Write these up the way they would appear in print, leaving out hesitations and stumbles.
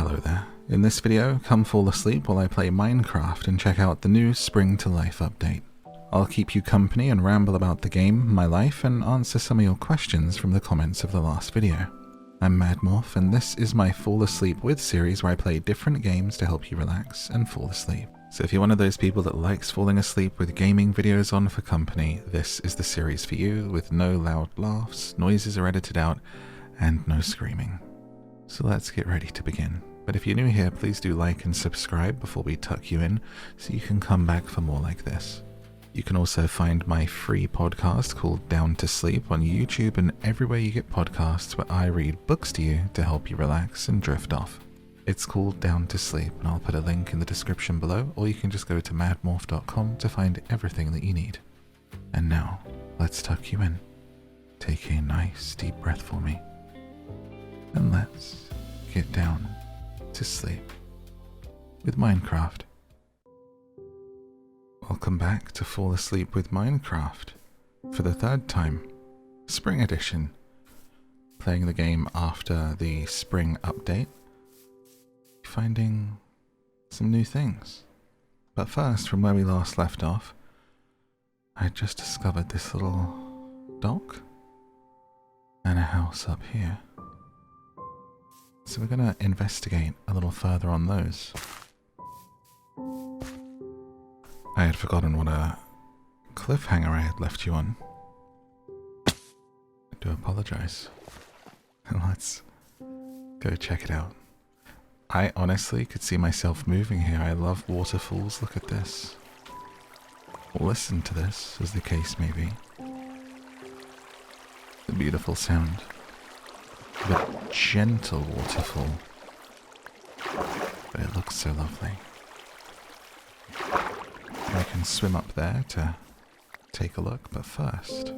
Hello there. In this video, come fall asleep while I play Minecraft and check out the new Spring to Life update. I'll keep you company and ramble about the game, my life, and answer some of your questions from the comments of the last video. I'm MadMorph, and this is my Fall Asleep With series where I play different games to help you relax and fall asleep. So if you're one of those people that likes falling asleep with gaming videos on for company, this is the series for you, with no loud laughs, noises are edited out, and no screaming. So let's get ready to begin. But if you're new here, please do like and subscribe before we tuck you in so you can come back for more like this. You can also find my free podcast called Down to Sleep on YouTube and everywhere you get podcasts where I read books to you to help you relax and drift off. It's called Down to Sleep, and I'll put a link in the description below, or you can just go to madmorph.com to find everything that you need. And now, let's tuck you in. Take a nice deep breath for me. And let's get down to sleep with Minecraft. Welcome back to Fall Asleep with Minecraft for the third time, Spring Edition. Playing the game after the spring update, finding some new things. But first, from where we last left off, I just discovered this little dock and a house up here. So we're going to investigate a little further on those. I had forgotten what a cliffhanger I had left you on. I do apologize. Let's go check it out. I honestly could see myself moving here. I love waterfalls. Look at this. Or listen to this, as the case may be. The beautiful sound. The gentle waterfall, but it looks so lovely. I can swim up there to take a look, but first,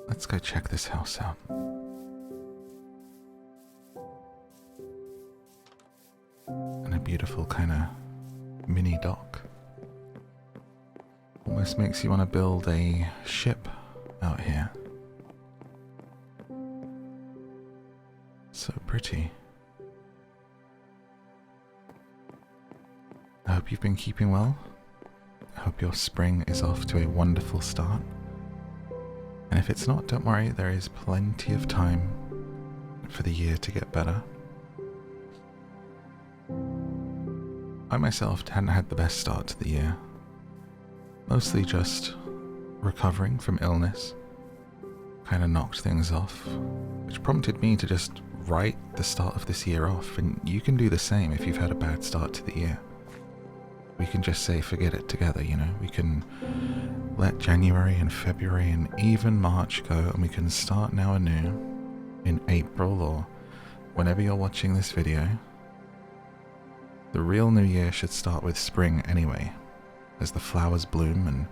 let's go check this house out. And a beautiful kind of mini dock. Almost makes you want to build a ship out here. So pretty. I hope you've been keeping well. I hope your spring is off to a wonderful start. And if it's not, don't worry, there is plenty of time for the year to get better. I myself hadn't had the best start to the year. Mostly just recovering from illness. Kind of knocked things off, which prompted me to just write the start of this year off, and you can do the same if you've had a bad start to the year. We can just say forget it together, you know. We can let January and February and even March go, and we can start now anew in April or whenever you're watching this video. The real new year should start with spring anyway. As the flowers bloom and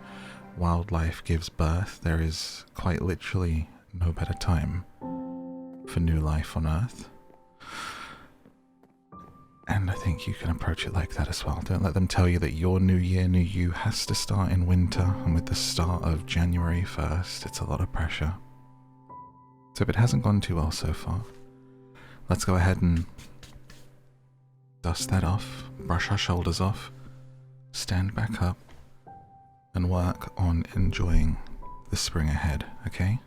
wildlife gives birth, there is quite literally no better time for new life on Earth. And I think you can approach it like that as well. Don't let them tell you that your new year, new you has to start in winter, and with the start of January 1st, it's a lot of pressure. So if it hasn't gone too well so far, let's go ahead and dust that off, brush our shoulders off, stand back up, and work on enjoying the spring ahead, okay?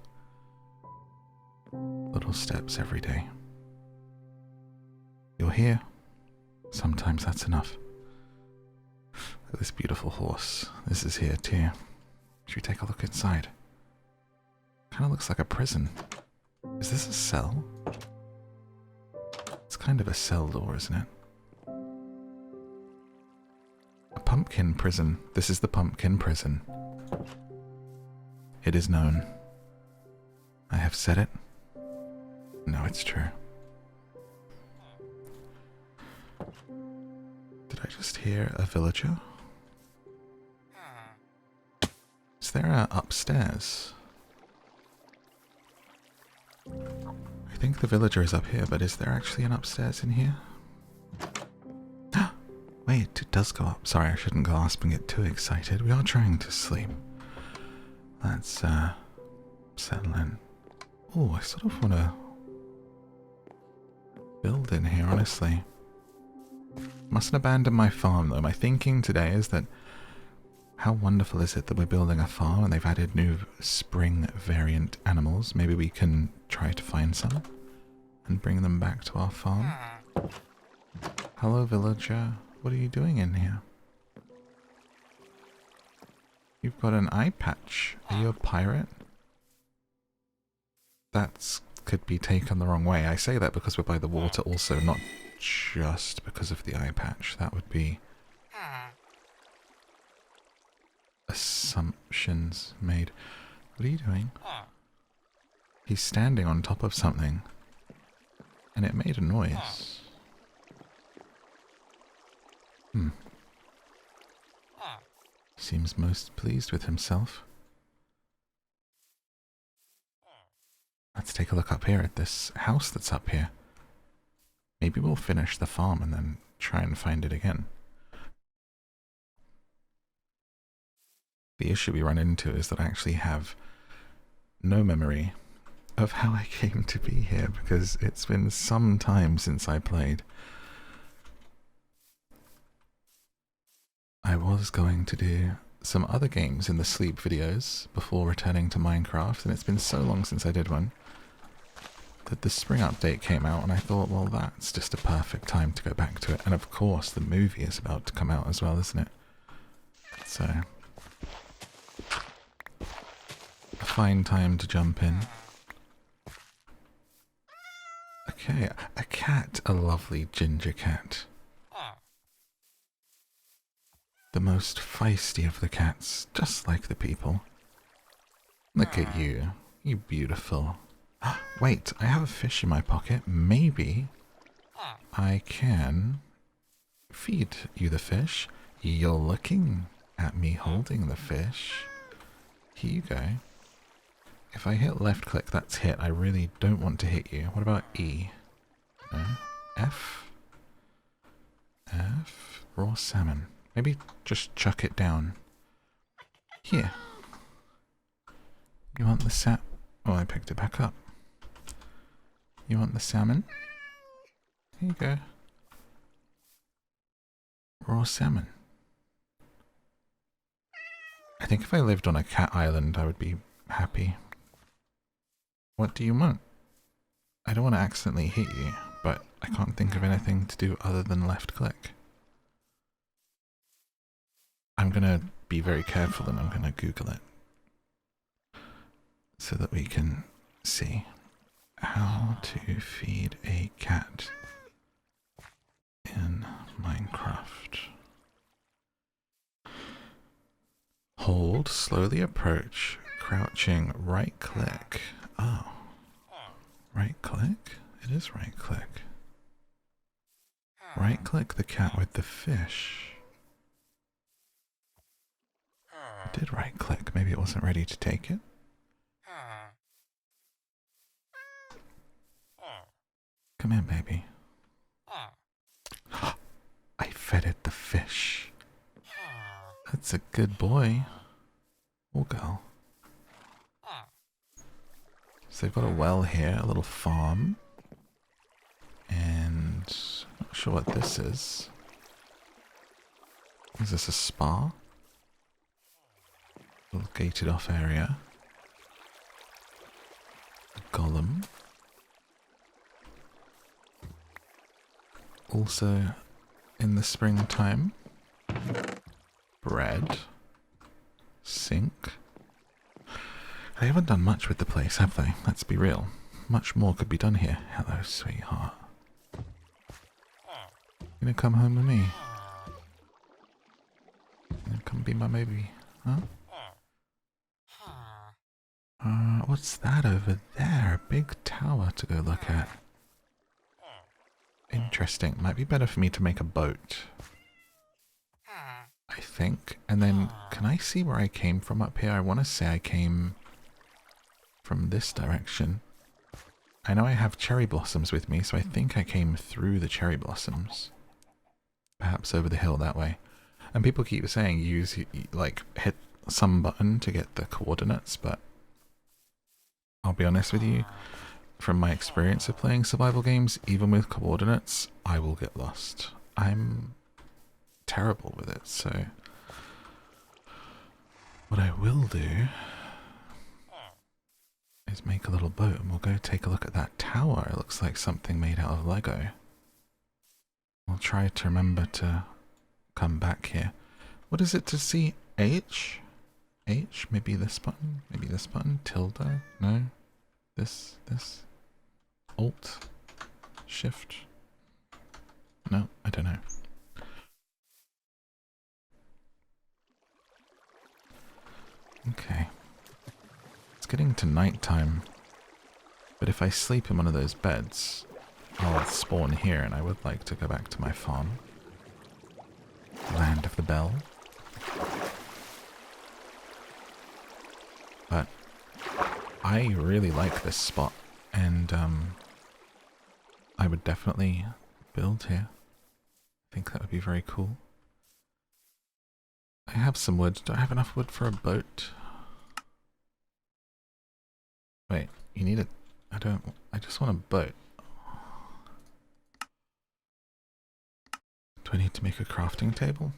Little steps every day. You're here. Sometimes that's enough. Look at this beautiful horse. This is here too. Should we take a look inside? Kind of looks like a prison. Is this a cell? It's kind of a cell door, isn't it? A pumpkin prison. This is the pumpkin prison. It is known. I have said it. No, it's true. Did I just hear a villager? Is there a upstairs? I think the villager is up here, but is there actually an upstairs in here? Wait, it does go up. Sorry, I shouldn't gasp and get too excited. We are trying to sleep. Let's settle in. Oh, I sort of want to build in here, honestly. Mustn't abandon my farm, though. My thinking today is that how wonderful is it that we're building a farm and they've added new spring variant animals. Maybe we can try to find some and bring them back to our farm. Hello, villager. What are you doing in here? You've got an eye patch. Are you a pirate? That could be taken the wrong way. I say that because we're by the water also, not just because of the eye patch. That would be assumptions made. What are you doing? He's standing on top of something and it made a noise. Seems most pleased with himself. Let's take a look up here at this house that's up here. Maybe we'll finish the farm and then try and find it again. The issue we run into is that I actually have no memory of how I came to be here because it's been some time since I played. I was going to do some other games in the sleep videos before returning to Minecraft, and it's been so long since I did one that the spring update came out and I thought, well, that's just a perfect time to go back to it. And of course the movie is about to come out as well, isn't it? So a fine time to jump in. Okay, a cat, a lovely ginger cat. The most feisty of the cats, just like the people. Look at you, you beautiful. Wait, I have a fish in my pocket. Maybe I can feed you the fish. You're looking at me holding the fish. Here you go. If I hit left click, that's hit. I really don't want to hit you. What about E? No. F? F? Raw salmon. Maybe just chuck it down. Here. You want the Oh, I picked it back up. You want the salmon? Here you go. Raw salmon. I think if I lived on a cat island, I would be happy. What do you want? I don't want to accidentally hit you, but I can't think of anything to do other than left click. I'm gonna be very careful and I'm gonna Google it so that we can see how to feed a cat in Minecraft. Hold, slowly approach, crouching, right click. Oh, right click? It is right click. Right click the cat with the fish. I did right click, maybe it wasn't ready to take it. Come here, baby. I fed it the fish. That's a good boy. Or girl. So they've got a well here, a little farm. And I'm not sure what this is. Is this a spa? A little gated off area. A golem. Also, in the springtime, bread, sink. They haven't done much with the place, have they? Let's be real. Much more could be done here. Hello, sweetheart. You gonna come home with me? You gonna come be my baby? Huh? What's that over there? A big tower to go look at. Interesting. Might be better for me to make a boat. I think. And then, can I see where I came from up here? I want to say I came from this direction. I know I have cherry blossoms with me, so I think I came through the cherry blossoms. Perhaps over the hill that way. And people keep saying use, like, hit some button to get the coordinates, but I'll be honest with you, from my experience of playing survival games, even with coordinates, I will get lost. I'm terrible with it, so what I will do is make a little boat and we'll go take a look at that tower. It looks like something made out of Lego. We'll try to remember to come back here. What is it to see? H? H? Maybe this button? Maybe this button? Tilde? No? This? Alt? Shift? No, I don't know. Okay. It's getting to nighttime, but if I sleep in one of those beds, I'll spawn here, and I would like to go back to my farm. Land of the Bell. But I really like this spot, and I would definitely build here. I think that would be very cool. I have some wood. Do I have enough wood for a boat? Wait, you need it? I just want a boat. Do I need to make a crafting table?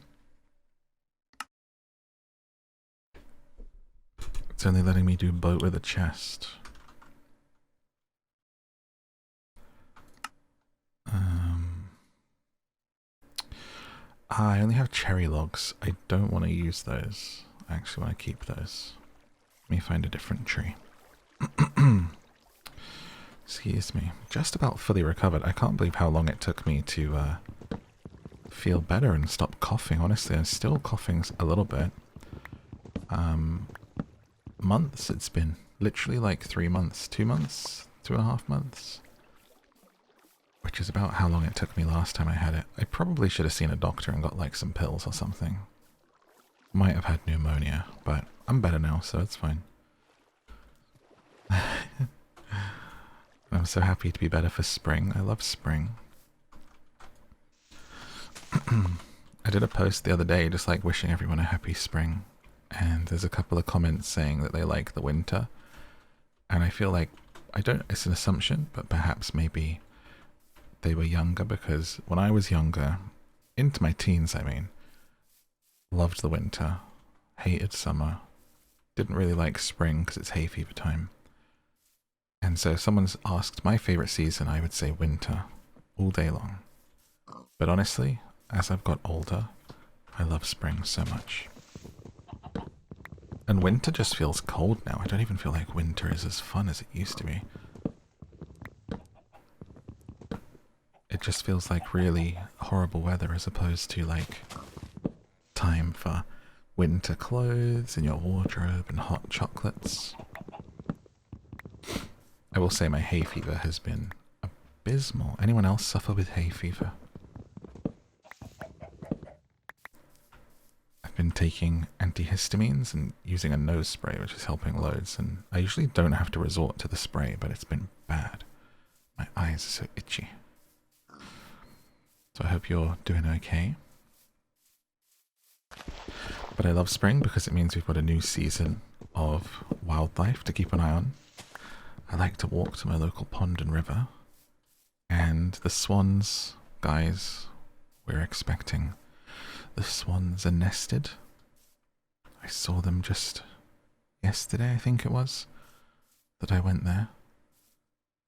It's only letting me do boat with a chest. I only have cherry logs. I don't want to use those. I actually want to keep those. Let me find a different tree. Excuse me. Just about fully recovered. I can't believe how long it took me to feel better and stop coughing. Honestly, I'm still coughing a little bit. Months it's been. Literally like 3 months. 2 months? 2.5 months? Which is about how long it took me last time I had it. I probably should have seen a doctor and got like some pills or something. Might have had pneumonia, but I'm better now, so it's fine. I'm so happy to be better for spring. I love spring. I did a post the other day just like wishing everyone a happy spring. And there's a couple of comments saying that they like the winter. And I feel like, it's an assumption, but perhaps maybe they were younger, because when I was younger, into my teens I mean, loved the winter, hated summer, didn't really like spring because it's hay fever time. And so if someone's asked my favourite season, I would say winter, all day long. But honestly, as I've got older, I love spring so much. And winter just feels cold now. I don't even feel like winter is as fun as it used to be. It just feels like really horrible weather as opposed to like time for winter clothes in your wardrobe and hot chocolates. I will say my hay fever has been abysmal. Anyone else suffer with hay fever? I've been taking antihistamines and using a nose spray, which is helping loads, and I usually don't have to resort to the spray, but it's been bad. My eyes are so itchy. So I hope you're doing okay. But I love spring because it means we've got a new season of wildlife to keep an eye on. I like to walk to my local pond and river. And the swans, guys, we're expecting. The swans are nested. I saw them just yesterday, I think it was, that I went there.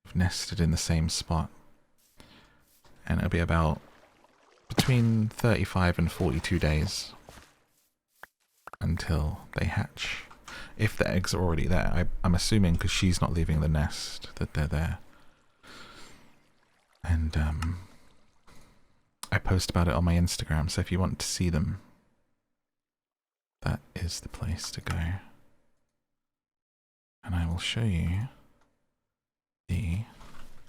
They've nested in the same spot. And it'll be about between 35 and 42 days until they hatch. If the eggs are already there. I'm assuming because she's not leaving the nest that they're there. And I post about it on my Instagram, so if you want to see them, that is the place to go. And I will show you the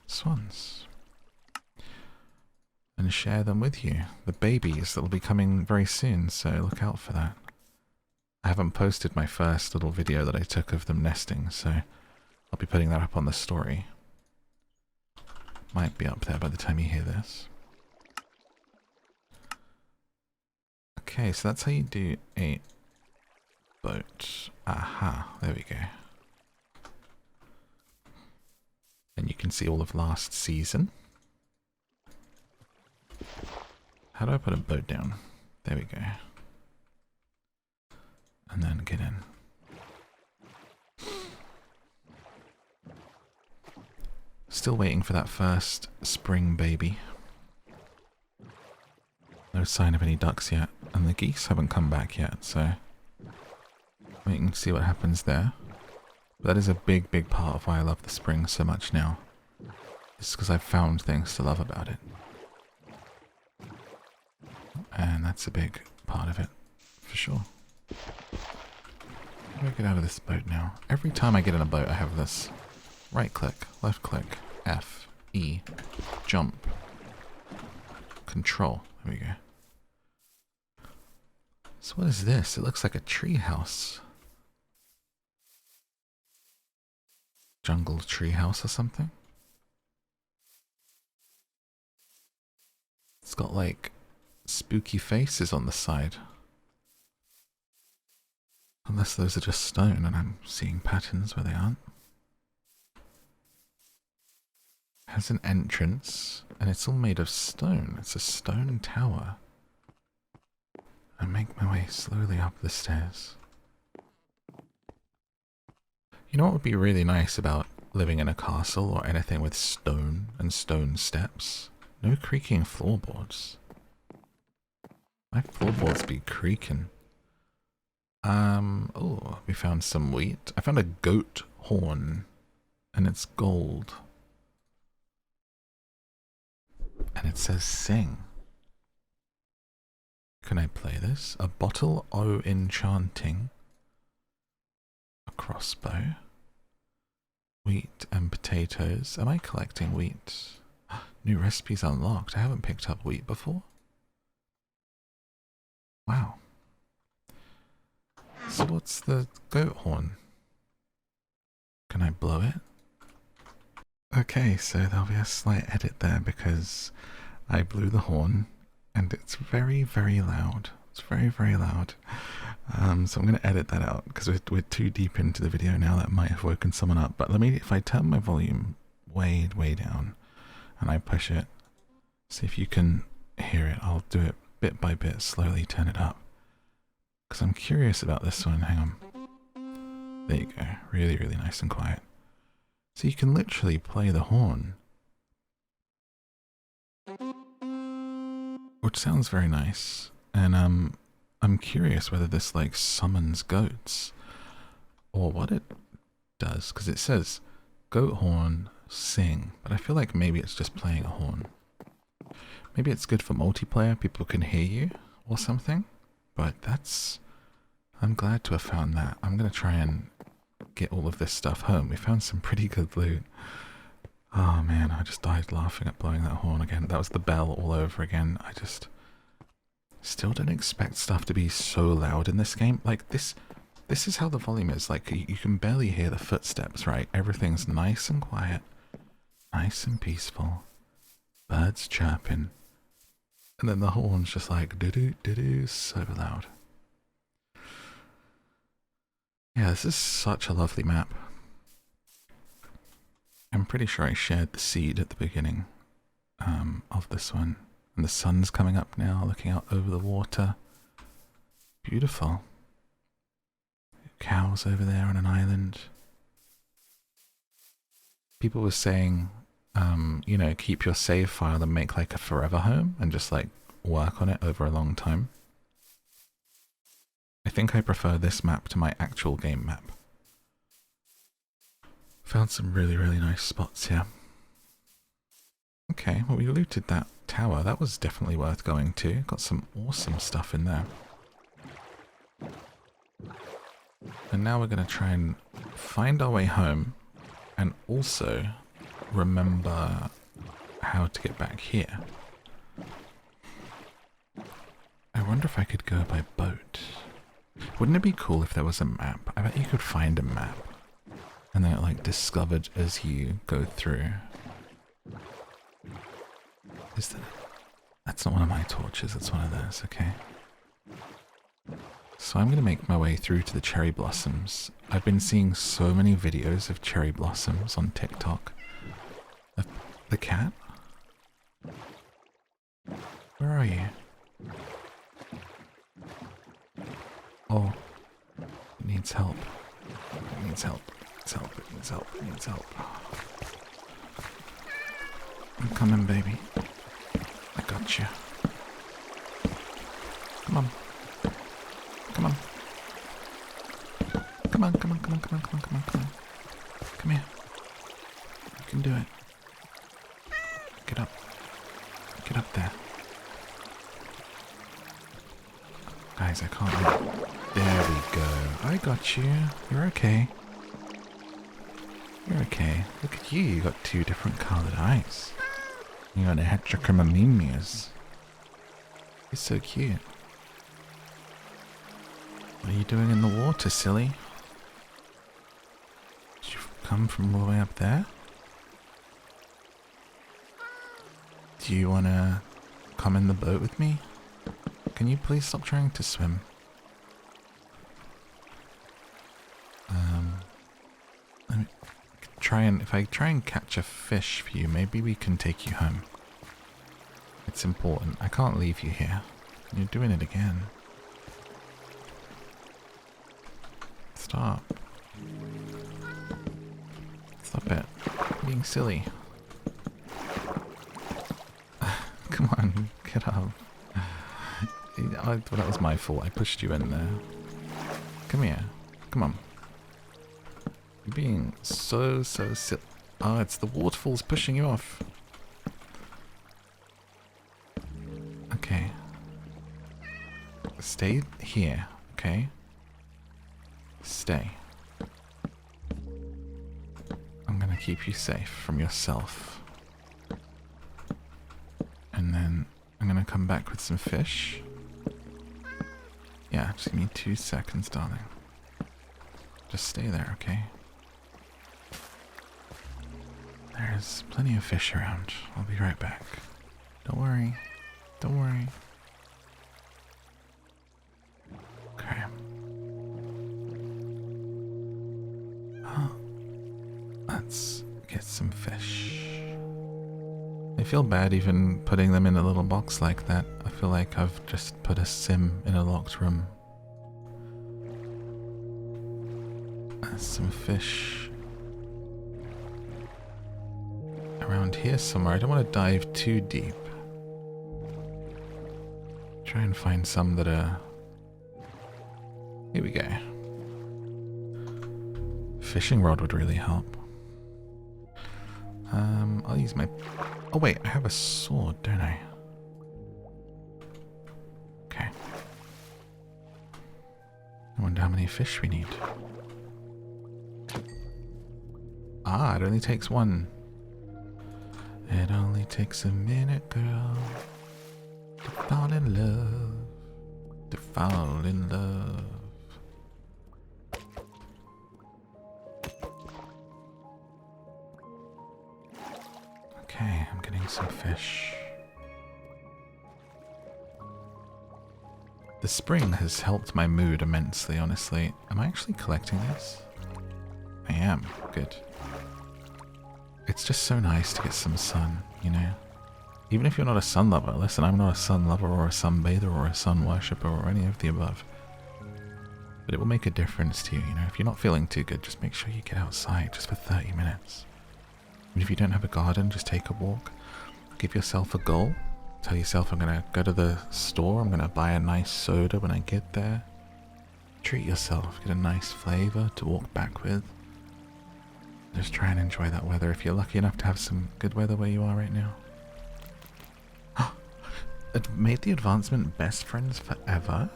swans and share them with you. The babies that will be coming very soon, so look out for that. I haven't posted my first little video that I took of them nesting, so I'll be putting that up on the story. Might be up there by the time you hear this. Okay, so that's how you do a boat. Aha, there we go. And you can see all of last season. How do I put a boat down? There we go. And then get in. Still waiting for that first spring baby. No sign of any ducks yet, and the geese haven't come back yet, so waiting to see what happens there. But that is a big, big part of why I love the spring so much now. It's because I've found things to love about it. And that's a big part of it, for sure. How do I get out of this boat now? Every time I get in a boat, I have this right click, left click, F, E, jump, control. There we go. So what is this? It looks like a tree house. Jungle tree house or something? It's got like spooky faces on the side. Unless those are just stone and I'm seeing patterns where they aren't. It has an entrance and it's all made of stone. It's a stone tower. I make my way slowly up the stairs. You know what would be really nice about living in a castle or anything with stone and stone steps? No creaking floorboards. My floorboards be creaking. Oh, we found some wheat. I found a goat horn and it's gold. And it says sing. Can I play this? A bottle o enchanting. A crossbow. Wheat and potatoes. Am I collecting wheat? New recipes unlocked. I haven't picked up wheat before. Wow. So what's the goat horn? Can I blow it? Okay, so there'll be a slight edit there because I blew the horn and it's very, very loud. It's very, very loud. So I'm going to edit that out because we're too deep into the video now. That might have woken someone up. But let me, if I turn my volume way, way down and I push it, see if you can hear it. I'll do it bit by bit, slowly turn it up. Because I'm curious about this one. Hang on. There you go. Really, really nice and quiet. So you can literally play the horn. Which sounds very nice. And I'm curious whether this like summons goats. Or what it does. Because it says goat horn, sing. But I feel like maybe it's just playing a horn. Maybe it's good for multiplayer. People can hear you or something. But that's... I'm glad to have found that. I'm going to try and get all of this stuff home. We found some pretty good loot. Oh man, I just died laughing at blowing that horn again. That was the bell all over again. I just still don't expect stuff to be so loud in this game. Like this is how the volume is. Like you can barely hear the footsteps, right? Everything's nice and quiet, nice and peaceful. Birds chirping. And then the horn's just like doo-doo, doo-doo, so loud. Yeah, this is such a lovely map. I'm pretty sure I shared the seed at the beginning of this one. And the sun's coming up now, looking out over the water. Beautiful. Cows over there on an island. People were saying, you know, keep your save file and make like a forever home and just like work on it over a long time. I think I prefer this map to my actual game map. Found some really, really nice spots here. Okay, well we looted that tower. That was definitely worth going to. Got some awesome stuff in there. And now we're going to try and find our way home and also remember how to get back here. I wonder if I could go by boat. Wouldn't it be cool if there was a map? I bet you could find a map and then it like discovered as you go through. Is that... That's not one of my torches, it's one of those, okay. So I'm going to make my way through to the cherry blossoms. I've been seeing so many videos of cherry blossoms on TikTok. The cat? Where are you? Oh, it needs help. It needs help. It needs help. It needs help. It needs help. I'm coming, baby. I got you. Come on. Come on. Come on, come on, come on, come on, come on, come on, come on. Come here. You can do it. Get up. Get up there. Guys, I can't move. There we go. I got you. You're okay. You're okay. Look at you. You got 2 different colored eyes. You got a heterochromemias. You're so cute. What are you doing in the water, silly? Did you come from all the way up there? Do you want to come in the boat with me? Can you please stop trying to swim? Let me try and, if I try and catch a fish for you, maybe we can take you home. It's important. I can't leave you here. You're doing it again. Stop. Stop it. You're being silly. Come on, get up. I thought that was my fault. I pushed you in there. Come here. Come on. You're being so silly. Oh, it's the waterfalls pushing you off. Okay. Stay here, okay? Stay. I'm gonna keep you safe from yourself. And then I'm gonna come back with some fish. Yeah, just give me 2 seconds, darling. Just stay there, okay? There's plenty of fish around. I'll be right back. Don't worry. Don't worry. Okay. Oh, let's get some fish. I feel bad even putting them in a little box like that. I feel like I've just put a sim in a locked room. There's some fish around here somewhere. I don't want to dive too deep. Try and find some that are... Here we go. Fishing rod would really help. I'll use my... Oh wait, I have a sword, don't I? Okay. I wonder how many fish we need. Ah, it only takes 1. It only takes a minute, girl, to fall in love. To fall in love. Okay, I'm getting some fish. The spring has helped my mood immensely, honestly. Am I actually collecting this? I am. Good. It's just so nice to get some sun, you know? Even if you're not a sun lover. Listen, I'm not a sun lover or a sunbather or a sun worshipper or any of the above. But it will make a difference to you, you know? If you're not feeling too good, just make sure you get outside just for 30 minutes. And if you don't have a garden, just take a walk. Give yourself a goal. Tell yourself I'm going to go to the store. I'm going to buy a nice soda when I get there. Treat yourself. Get a nice flavor to walk back with. Just try and enjoy that weather if you're lucky enough to have some good weather where you are right now. It made the advancement best friends forever.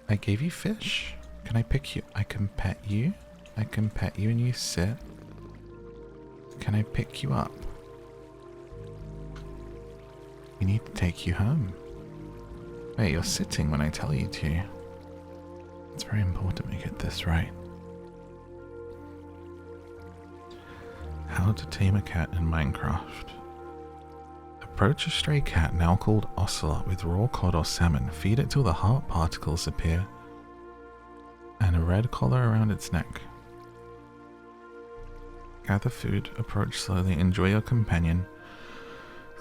I gave you fish. Can I pick you? I can pet you. I can pet you and you sit. Can I pick you up? We need to take you home. Wait, you're sitting when I tell you to. It's very important we get this right. How to tame a cat in Minecraft. Approach a stray cat, now called Ocelot, with raw cod or salmon. Feed it till the heart particles appear and a red collar around its neck. Gather food, approach slowly, enjoy your companion.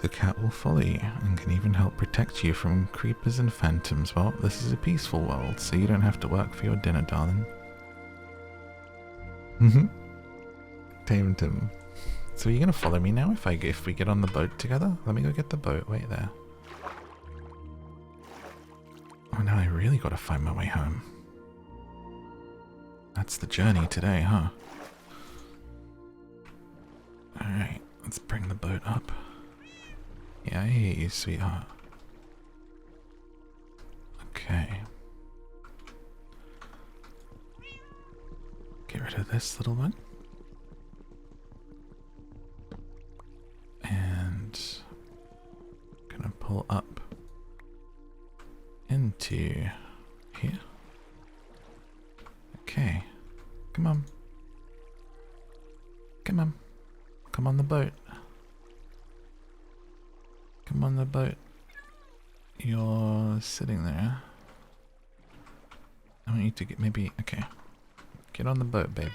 The cat will follow you and can even help protect you from creepers and phantoms. Well, this is a peaceful world, so you don't have to work for your dinner, darling. Tamed him. So are you gonna follow me now if we get on the boat together? Let me go get the boat. Wait there. Oh, now I really gotta find my way home. That's the journey today, huh? Alright, let's bring the boat up. Yeah, I hear you, sweetheart. Okay. Get rid of this little one. And gonna pull up into here. Okay. Come on. Come on. Come on the boat. Come on the boat. You're sitting there. I want you to get maybe... Okay. Get on the boat, babe.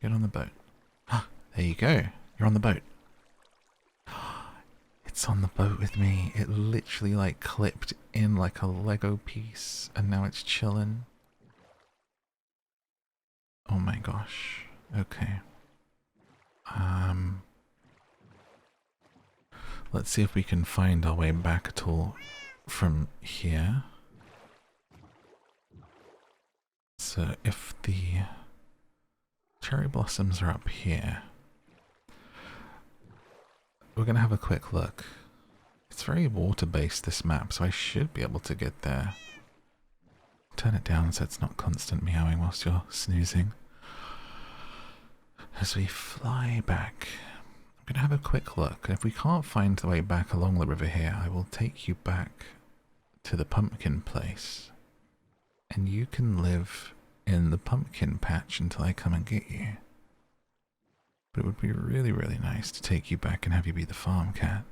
Get on the boat. Ah, there you go. You're on the boat. It's on the boat with me. It literally like clipped in like a Lego piece and now it's chilling. Oh my gosh. Okay. Let's see if we can find our way back at all from here. So if the cherry blossoms are up here, we're going to have a quick look. It's very water-based, this map, so I should be able to get there. Turn it down so it's not constant meowing whilst you're snoozing. As we fly back, I'm going to have a quick look. If we can't find the way back along the river here, I will take you back to the pumpkin place. And you can live in the pumpkin patch until I come and get you. But it would be really, really nice to take you back and have you be the farm cat.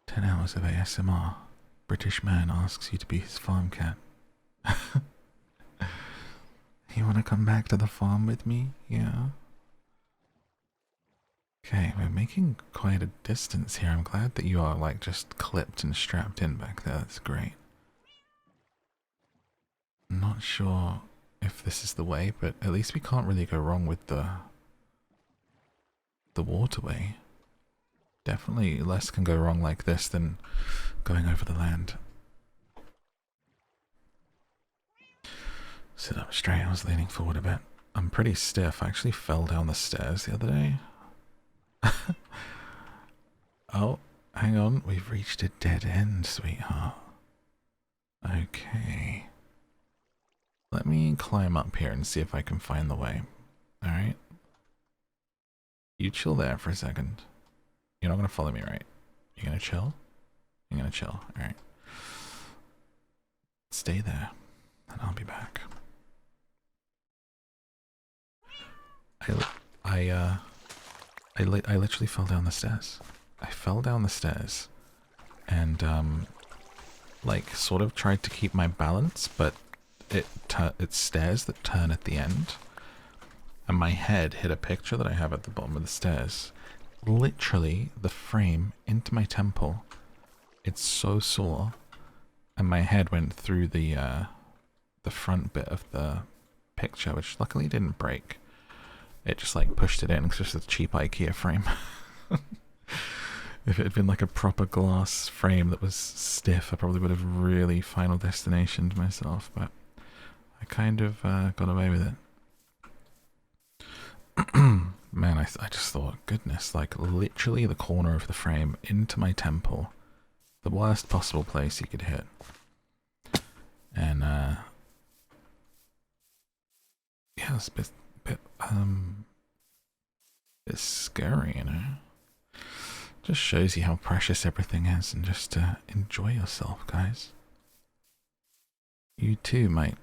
"10 hours of ASMR. British man asks you to be his farm cat." You want to come back to the farm with me? Yeah. Okay, we're making quite a distance here. I'm glad that you are like just clipped and strapped in back there. That's great. I'm not sure if this is the way, but at least we can't really go wrong with the waterway. Definitely less can go wrong like this than going over the land. Sit up straight. I was leaning forward a bit. I'm pretty stiff. I actually fell down the stairs the other day. Oh, hang on. We've reached a dead end, sweetheart. Okay. Let me climb up here and see if I can find the way. Alright? You chill there for a second. You're not going to follow me, right? You're going to chill? You're going to chill. Alright. Stay there, and I'll be back. I literally fell down the stairs. I fell down the stairs and like sort of tried to keep my balance, but it's stairs that turn at the end, and my head hit a picture that I have at the bottom of the stairs. Literally the frame into my temple. It's so sore, and my head went through the front bit of the picture, which luckily didn't break. It just like pushed it in. It's just a cheap IKEA frame. If it had been like a proper glass frame that was stiff, I probably would have really Final Destinationed myself, but I kind of got away with it. Man, I just thought, goodness, like literally the corner of the frame into my temple. The worst possible place you could hit. And yeah, it's a bit it's scary, you know. Just shows you how precious everything is, and just enjoy yourself, guys. You too might.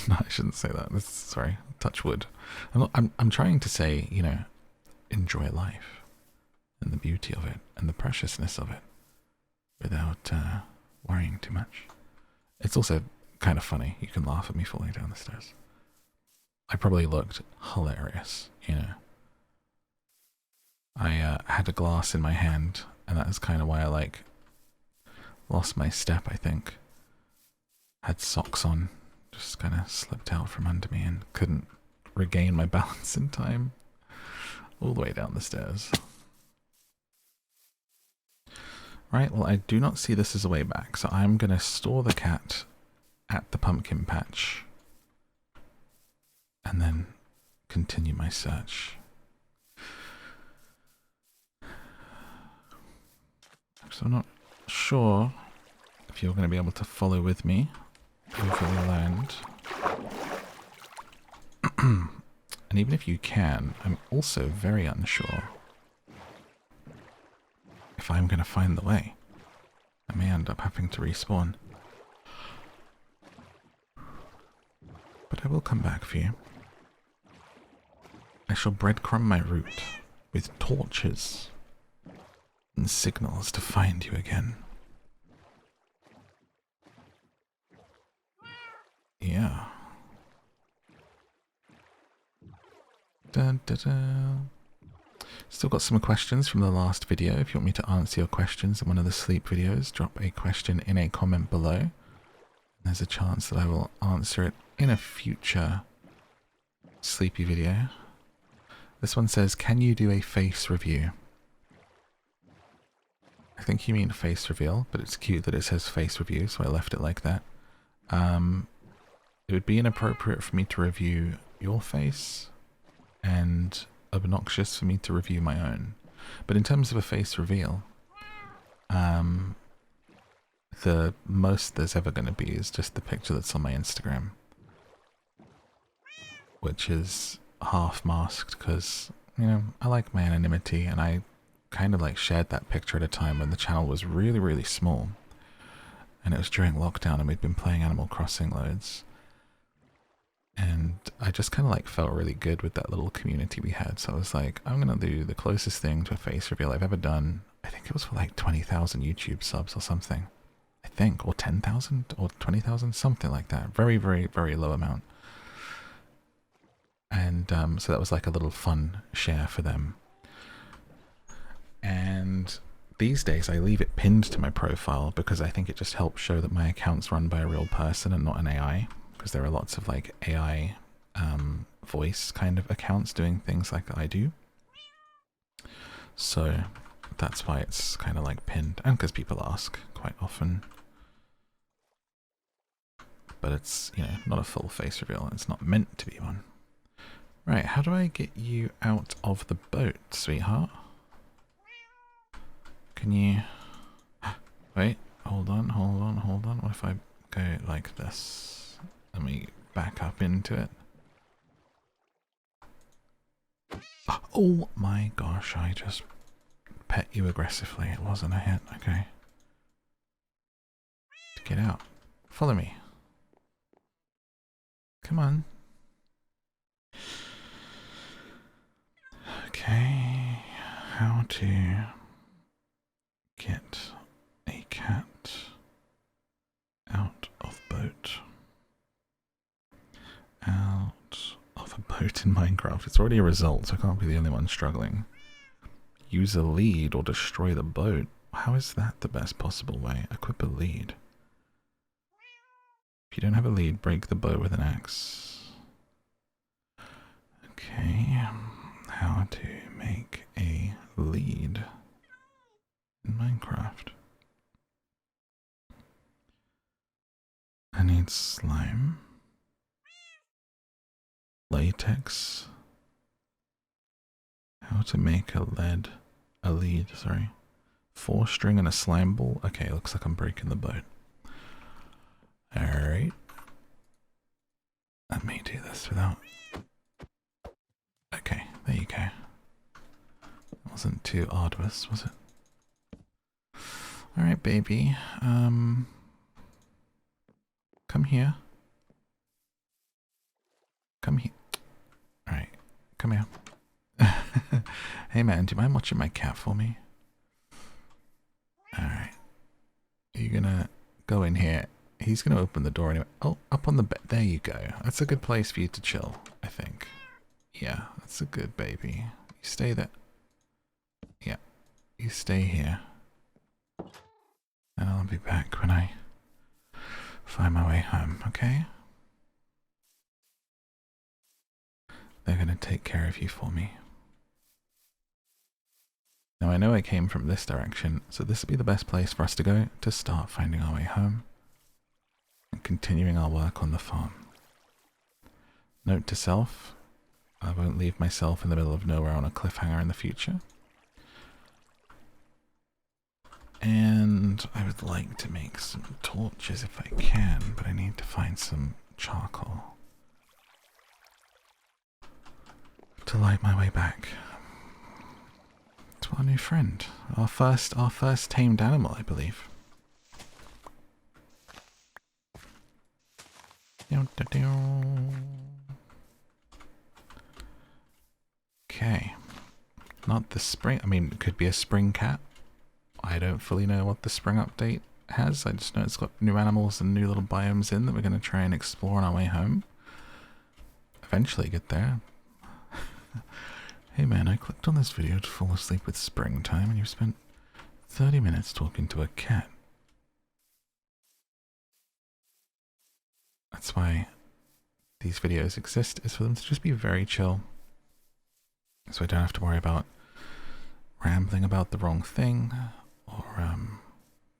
No, I shouldn't say that. Sorry, touch wood. I'm trying to say, you know, enjoy life and the beauty of it and the preciousness of it without worrying too much. It's also kind of funny. You can laugh at me falling down the stairs. I probably looked hilarious, you know. I had a glass in my hand, and that is kind of why I like lost my step, I think. Had socks on, just kind of slipped out from under me and couldn't regain my balance in time. All the way down the stairs. Right, well I do not see this as a way back, so I'm going to store the cat at the pumpkin patch and then continue my search. So I'm not sure if you're going to be able to follow with me over the land. And even if you can, I'm also very unsure if I'm going to find the way. I may end up having to respawn. But I will come back for you. I shall breadcrumb my route with torches and signals to find you again. Yeah. Dun, dun, dun. Still got some questions from the last video. If you want me to answer your questions in one of the sleep videos, drop a question in a comment below. There's a chance that I will answer it in a future sleepy video. This one says, can you do a face review? I think you mean face reveal, but it's cute that it says face review, so I left it like that. It would be inappropriate for me to review your face and obnoxious for me to review my own. But in terms of a face reveal, the most there's ever going to be is just the picture that's on my Instagram, which is half masked because, you know, I like my anonymity, and I kind of like shared that picture at a time when the channel was really, really small, and it was during lockdown and we'd been playing Animal Crossing loads. And I just kind of like felt really good with that little community we had. So I was like, I'm going to do the closest thing to a face reveal I've ever done. I think it was for like 20,000 YouTube subs or something. I think, or 10,000 or 20,000, something like that. Very, very, very low amount. And so that was like a little fun share for them. And these days I leave it pinned to my profile because I think it just helps show that my account's run by a real person and not an AI. Because there are lots of like AI voice kind of accounts doing things like I do. So that's why it's kind of like pinned, and because people ask quite often. But it's, you know, not a full face reveal, and it's not meant to be one. Right, how do I get you out of the boat, sweetheart? Can you... Wait, hold on. What if I go like this? Let me back up into it. Oh my gosh, I just pet you aggressively. It wasn't a hit. Okay. Get out. Follow me. Come on. Okay. How to get a cat out of boat. Out of a boat in Minecraft. It's already a result, so I can't be the only one struggling. Use a lead or destroy the boat. How is that the best possible way? Equip a lead. If you don't have a lead, break the boat with an axe. Okay. How to make a lead in Minecraft. I need slime. Latex. How to make a lead, sorry. 4 string and a slime ball. Okay, looks like I'm breaking the boat. Alright. Let me do this without... Okay, there you go. Wasn't too arduous, was it? Alright, baby. Come here. Come here. Alright, come here. Hey man, do you mind watching my cat for me? Alright. Are you gonna go in here? he's going to open the door anyway. Oh, up on the bed. There you go. That's a good place for you to chill, I think. Yeah, that's a good baby. You stay there. Yeah, you stay here. And I'll be back when I find my way home, okay? They're going to take care of you for me. Now I know I came from this direction, so this would be the best place for us to go to start finding our way home and continuing our work on the farm. Note to self, I won't leave myself in the middle of nowhere on a cliffhanger in the future. And I would like to make some torches if I can, but I need to find some charcoal to light my way back to our new friend, our first tamed animal, I believe. Okay, not the spring. I mean, it could be a spring cat. I don't fully know what the spring update has. I just know it's got new animals and new little biomes in that we're going to try and explore on our way home. Eventually get there. Hey man, I clicked on this video to fall asleep with springtime and you've spent 30 minutes talking to a cat. That's why these videos exist, is for them to just be very chill. So I don't have to worry about rambling about the wrong thing or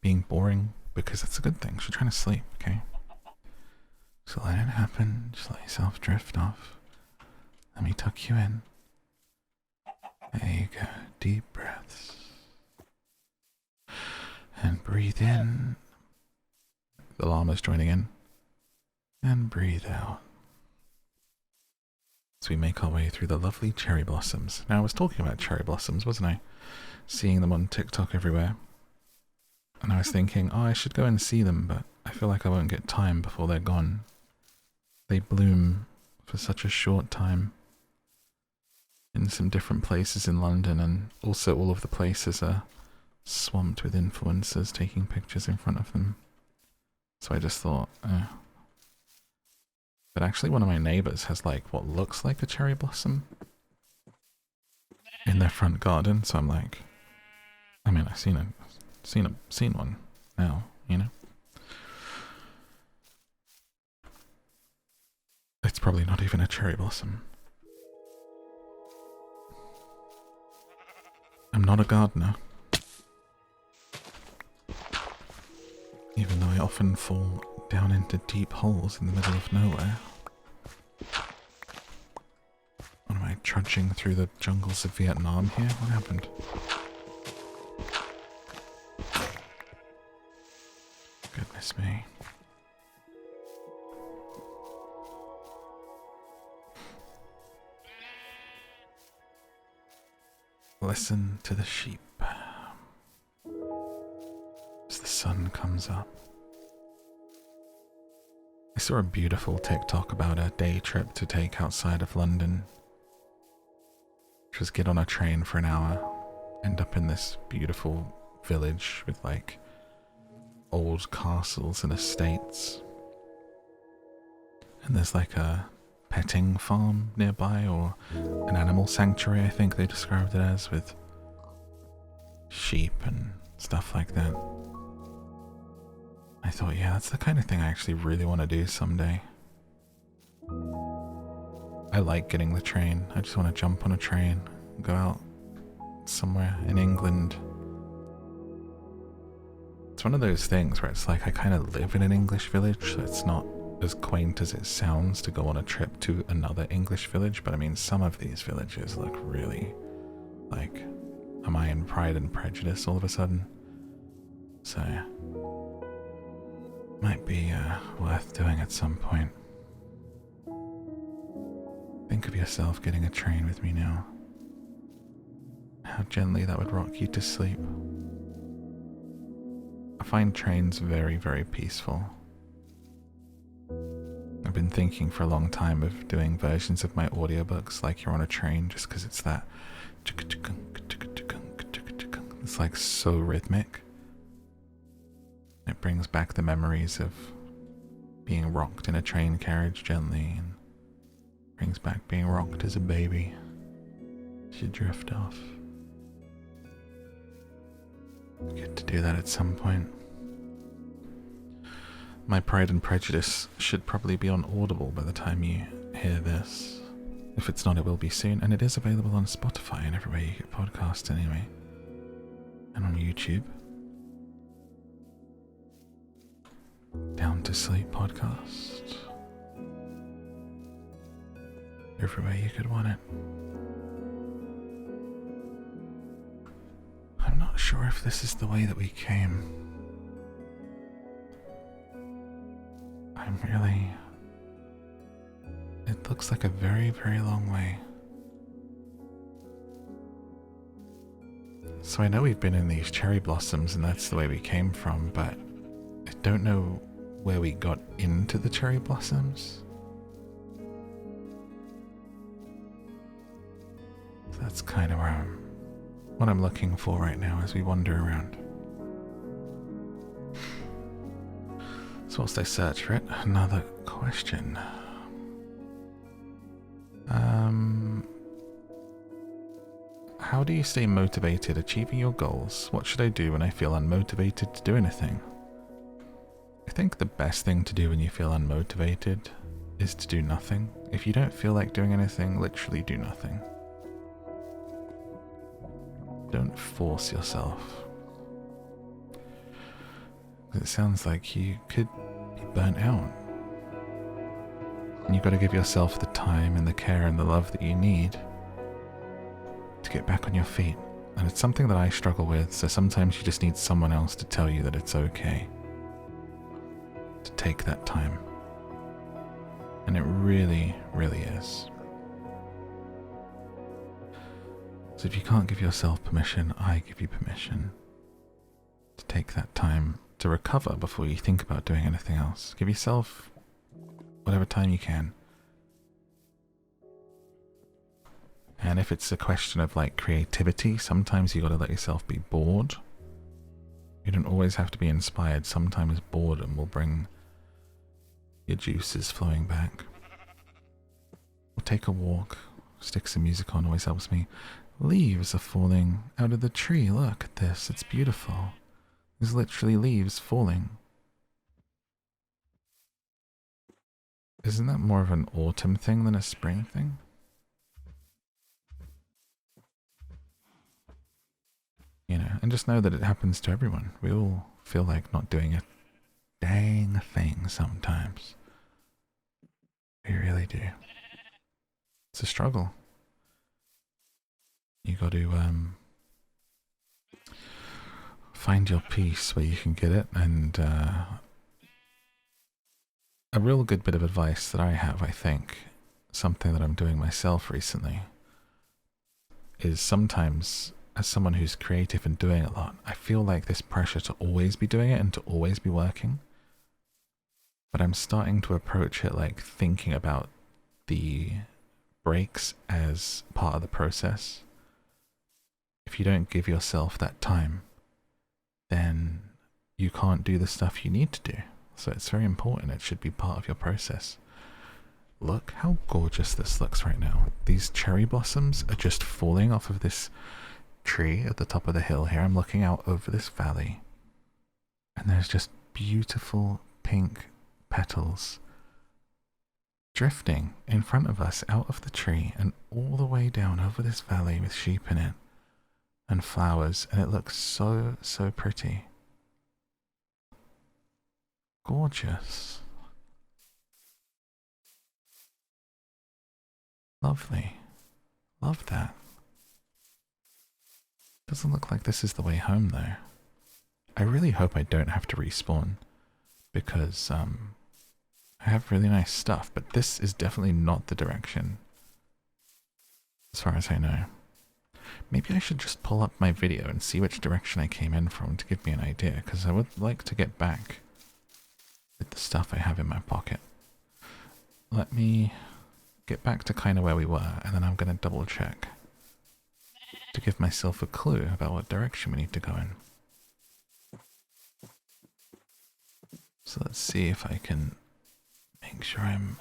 being boring, because that's a good thing. She's trying to sleep, okay? So let it happen. Just let yourself drift off. Let me tuck you in. There you go. Deep breaths. And breathe in. The llama's joining in. And breathe out. So we make our way through the lovely cherry blossoms. Now I was talking about cherry blossoms, wasn't I? Seeing them on TikTok everywhere. And I was thinking, oh, I should go and see them, but I feel like I won't get time before they're gone. They bloom for such a short time in some different places in London, and also all of the places are swamped with influencers taking pictures in front of them. So I just thought, But actually one of my neighbours has like what looks like a cherry blossom in their front garden, so I'm like, I mean, I've seen one now, you know. It's probably not even a cherry blossom. I'm not a gardener. Even though I often fall down into deep holes in the middle of nowhere. What am I, trudging through the jungles of Vietnam here? What happened? Goodness me. Listen to the sheep as the sun comes up. I saw a beautiful TikTok about a day trip to take outside of London. Just get on a train for an hour, end up in this beautiful village with like old castles and estates. And there's like a petting farm nearby, or an animal sanctuary, I think they described it as, with sheep and stuff like that. I thought, yeah, that's the kind of thing I actually really want to do someday. I like getting the train. I just want to jump on a train and go out somewhere in England. It's one of those things where it's like I kind of live in an English village, so it's not as quaint as it sounds to go on a trip to another English village, but I mean, some of these villages look really like, am I in Pride and Prejudice all of a sudden? So yeah, might be worth doing at some point. Think of yourself getting a train with me now. How gently that would rock you to sleep. I find trains very, very peaceful. I've been thinking for a long time of doing versions of my audiobooks like you're on a train, just because it's that, it's like so rhythmic. It brings back the memories of being rocked in a train carriage gently, and brings back being rocked as a baby as you drift off. I get to do that at some point. My Pride and Prejudice should probably be on Audible by the time you hear this. If it's not, it will be soon, and it is available on Spotify and everywhere you get podcasts anyway. And on YouTube. Down to Sleep podcast. Everywhere you could want it. I'm not sure if this is the way that we came. It looks like a very, very long way. So I know we've been in these cherry blossoms and that's the way we came from, but I don't know where we got into the cherry blossoms. So that's kind of what I'm looking for right now as we wander around. So whilst I search for it, another question. How do you stay motivated achieving your goals? What should I do when I feel unmotivated to do anything? I think the best thing to do when you feel unmotivated is to do nothing. If you don't feel like doing anything, literally do nothing. Don't force yourself. It sounds like you could be burnt out. And you've got to give yourself the time and the care and the love that you need to get back on your feet. And it's something that I struggle with, so sometimes you just need someone else to tell you that it's okay to take that time. And it really, really is. So if you can't give yourself permission, I give you permission to take that time to recover before you think about doing anything else. Give yourself whatever time you can. And if it's a question of like creativity, sometimes you got to let yourself be bored. You don't always have to be inspired. Sometimes boredom will bring your juices flowing back. Or take a walk, stick some music on, always helps me. Leaves are falling out of the tree. Look at this, it's beautiful. There's literally leaves falling. Isn't that more of an autumn thing than a spring thing? You know, and just know that it happens to everyone. We all feel like not doing a dang thing sometimes. We really do. It's a struggle. You got to find your peace where you can get it, and a real good bit of advice that I have, I think, something that I'm doing myself recently, is sometimes as someone who's creative and doing a lot, I feel like this pressure to always be doing it and to always be working. But I'm starting to approach it like thinking about the breaks as part of the process. If you don't give yourself that time, then you can't do the stuff you need to do. So it's very important. It should be part of your process. Look how gorgeous this looks right now. These cherry blossoms are just falling off of this tree at the top of the hill here. I'm looking out over this valley, and there's just beautiful pink petals drifting in front of us out of the tree and all the way down over this valley with sheep in it and flowers, and it looks so, so pretty. Gorgeous. Lovely. Love that. Doesn't look like this is the way home though. I really hope I don't have to respawn, because I have really nice stuff, but this is definitely not the direction as far as I know. Maybe I should just pull up my video and see which direction I came in from to give me an idea, because I would like to get back with the stuff I have in my pocket. Let me get back to kind of where we were, and then I'm going to double check to give myself a clue about what direction we need to go in. So let's see if I can Make sure I'm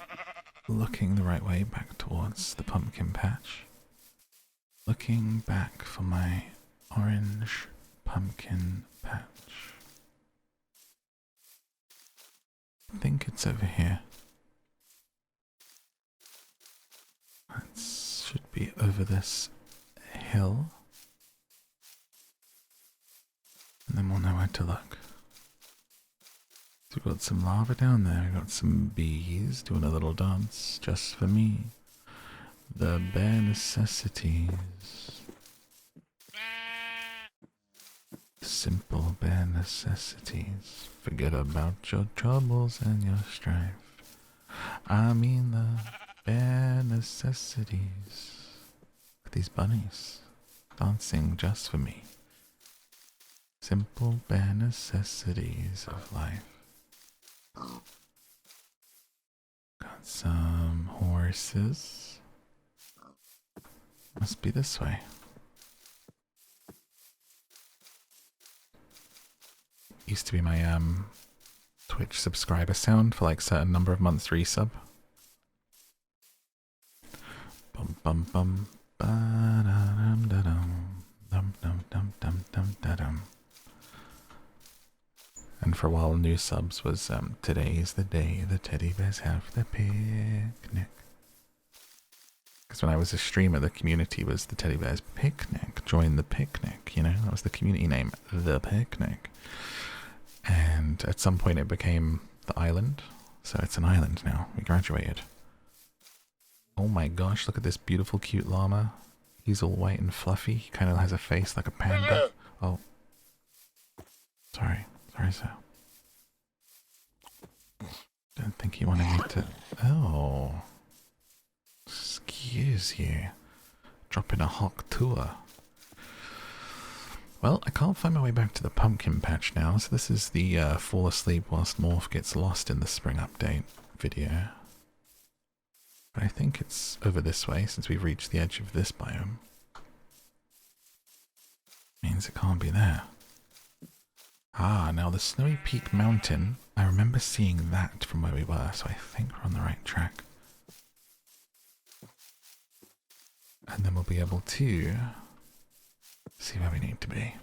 looking the right way back towards the pumpkin patch. Looking back for my orange pumpkin patch. I think it's over here. It should be over this hill. And then we'll know where to look. So we've got some lava down there, we've got some bees doing a little dance just for me. The bare necessities. Simple bare necessities. Forget about your troubles and your strife. I mean the bare necessities. These bunnies dancing just for me. Simple bare necessities of life. Got some horses. Must be this way. Used to be my Twitch subscriber sound for like certain number of months resub. Bum bum bum ba da dum da dum dum dum dum dum dum da dum. And for a while, new subs was today's the day the teddy bears have the picnic. Because when I was a streamer, the community was the teddy bears picnic. Join the picnic, you know, that was the community name, the picnic. And at some point, it became the island, so it's an island now. We graduated. Oh my gosh! Look at this beautiful, cute llama. He's all white and fluffy. He kind of has a face like a panda. Oh, sorry. Sorry, sir. Don't think you wanted me to... Oh. Excuse you. Dropping a hawk tour. Well, I can't find my way back to the pumpkin patch now, so this is the fall asleep whilst Morph gets lost in the spring update video. But I think it's over this way, since we've reached the edge of this biome. Means it can't be there. Ah, now the Snowy Peak Mountain, I remember seeing that from where we were, so I think we're on the right track. And then we'll be able to see where we need to be.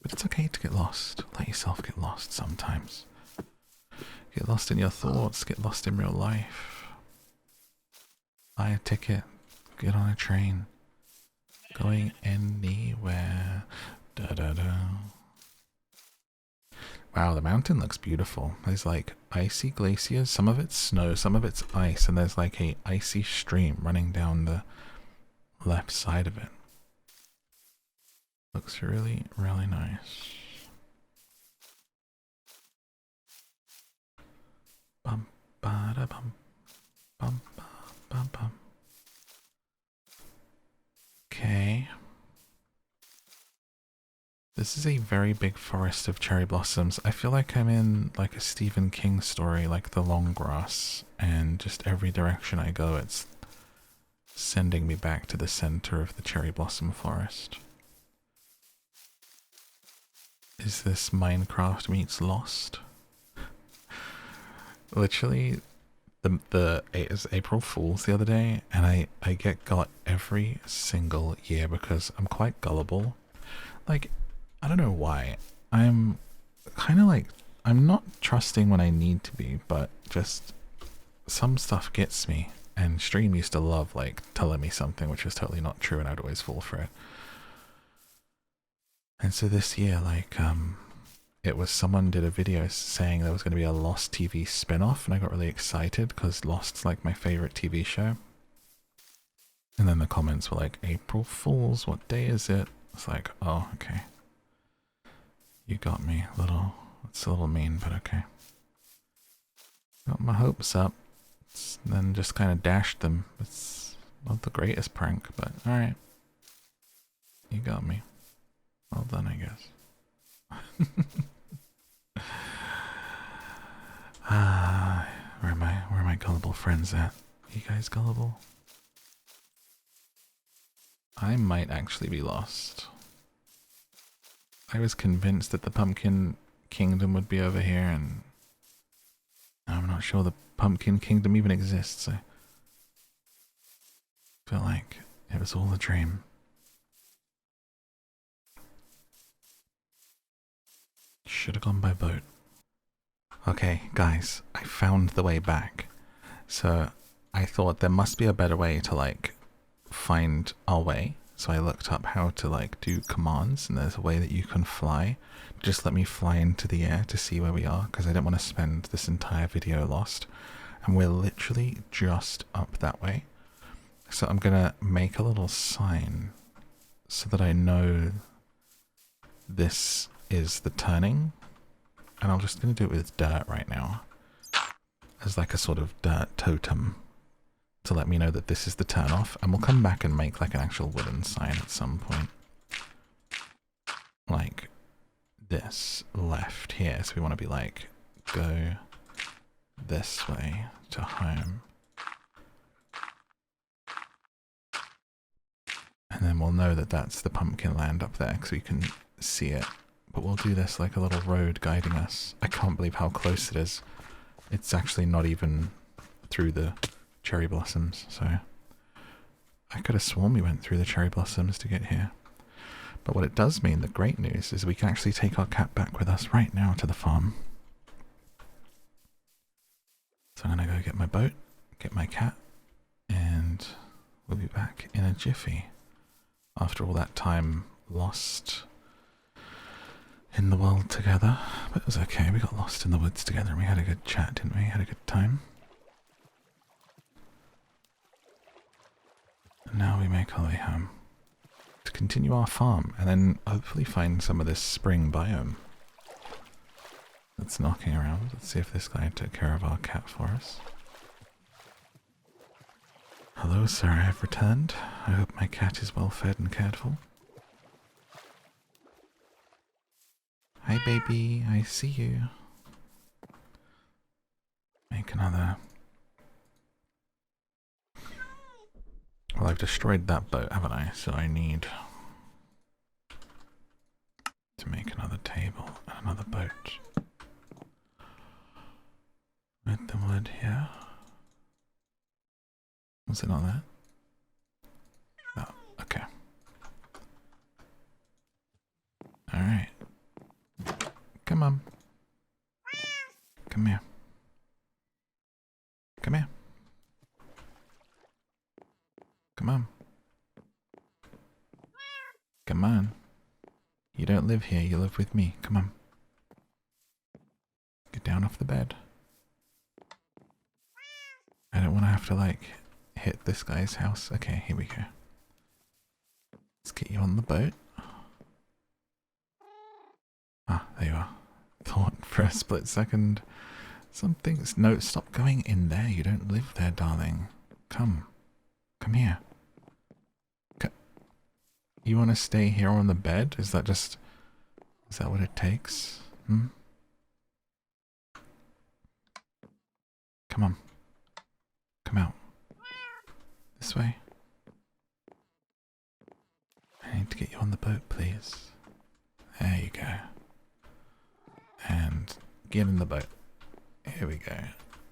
But it's okay to get lost. Let yourself get lost sometimes. Get lost in your thoughts, get lost in real life. Buy a ticket, get on a train. Going anywhere. Da da da. Wow, the mountain looks beautiful. There's like icy glaciers, some of it's snow, some of it's ice, and there's like a icy stream running down the left side of it. Looks really, really nice. Bum ba da bum bum ba bum bum. Okay. This is a very big forest of cherry blossoms. I feel like I'm in like a Stephen King story, like The Long Grass, and just every direction I go, it's sending me back to the center of the cherry blossom forest. Is this Minecraft meets Lost? Literally, it was April Fool's the other day, and I get got every single year because I'm quite gullible. Like, I don't know why. I'm kind of like, I'm not trusting when I need to be, but just some stuff gets me. And Stream used to love like telling me something which was totally not true, and I'd always fall for it. And so this year, like, it was someone did a video saying there was going to be a Lost TV spin-off, and I got really excited because Lost's like my favorite TV show. And then the comments were like, April Fool's, what day is it? It's like, oh, okay. You got me, it's a little mean, but okay. Got my hopes up, then just kind of dashed them. It's not the greatest prank, but alright. You got me. Well done, I guess. Where are my gullible friends at? You guys gullible? I might actually be lost. I was convinced that the Pumpkin Kingdom would be over here, and I'm not sure the Pumpkin Kingdom even exists. I feel like it was all a dream. Should have gone by boat. Okay, guys, I found the way back. So I thought there must be a better way to like find our way. So I looked up how to like do commands, and there's a way that you can fly. Just let me fly into the air to see where we are, because I didn't want to spend this entire video lost. And we're literally just up that way. So I'm gonna make a little sign so that I know this is the turning. And I'm just gonna do it with dirt right now, as like a sort of dirt totem to let me know that this is the turn off, and we'll come back and make like an actual wooden sign at some point. Like this left here, so we want to be like, go this way to home. And then we'll know that that's the pumpkin land up there because we can see it. But we'll do this like a little road guiding us. I can't believe how close it is. It's actually not even through the cherry blossoms, so I could have sworn we went through the cherry blossoms to get here. But what it does mean, the great news, is we can actually take our cat back with us right now to the farm. So I'm gonna go get my boat, get my cat, and we'll be back in a jiffy after all that time lost in the world together. But it was okay, we got lost in the woods together and we had a good chat, didn't we? Had a good time. And now we make our way home to continue our farm and then hopefully find some of this spring biome that's knocking around. Let's see if this guy took care of our cat for us. Hello, sir, I have returned. I hope my cat is well fed and cared for. Hi, baby, I see you. Make another. Well, I've destroyed that boat, haven't I? So I need to make another table and another boat. With the wood here. Was it not there? No, okay. Alright. Come on. Come here. Come here. Come on. Come on. You don't live here, you live with me. Come on. Get down off the bed. I don't want to have to, like, hit this guy's house. Okay, here we go. Let's get you on the boat. Ah, there you are. Thought for a split second something's... No, stop going in there. You don't live there, darling. Come. Come here. You want to stay here on the bed? Is that just... Is that what it takes? Hmm? Come on. Come out. This way. I need to get you on the boat, please. There you go. And get in the boat. Here we go.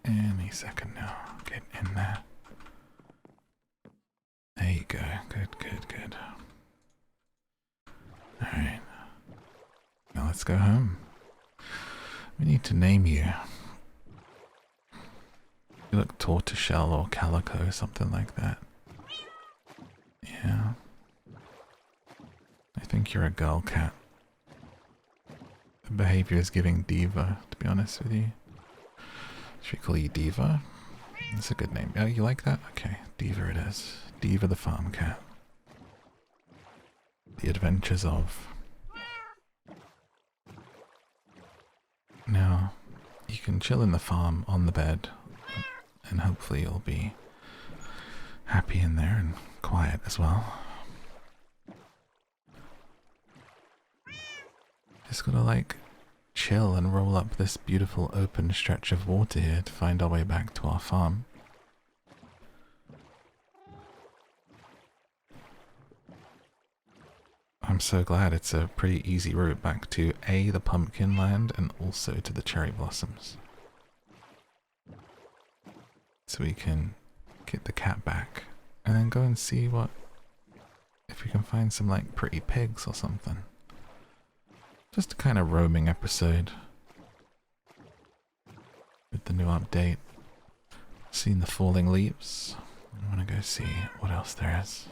Any second now. Get in there. There you go. Good, good, good. Alright. Now let's go home. We need to name you. You look tortoiseshell or calico, something like that. Yeah. I think you're a girl cat. The behavior is giving diva, to be honest with you. Should we call you Diva? That's a good name. Oh, you like that? Okay, Diva it is. Diva the farm cat. The adventures of... Now, you can chill in the farm on the bed, and hopefully you'll be happy in there and quiet as well. Just gotta like chill and roll up this beautiful open stretch of water here to find our way back to our farm. I'm so glad it's a pretty easy route back to A, the pumpkin land, and also to the cherry blossoms. so we can get the cat back and then go and see if we can find some like pretty pigs or something. Just a kind of roaming episode with the new update. Seen the falling leaves. I want to go see what else there is.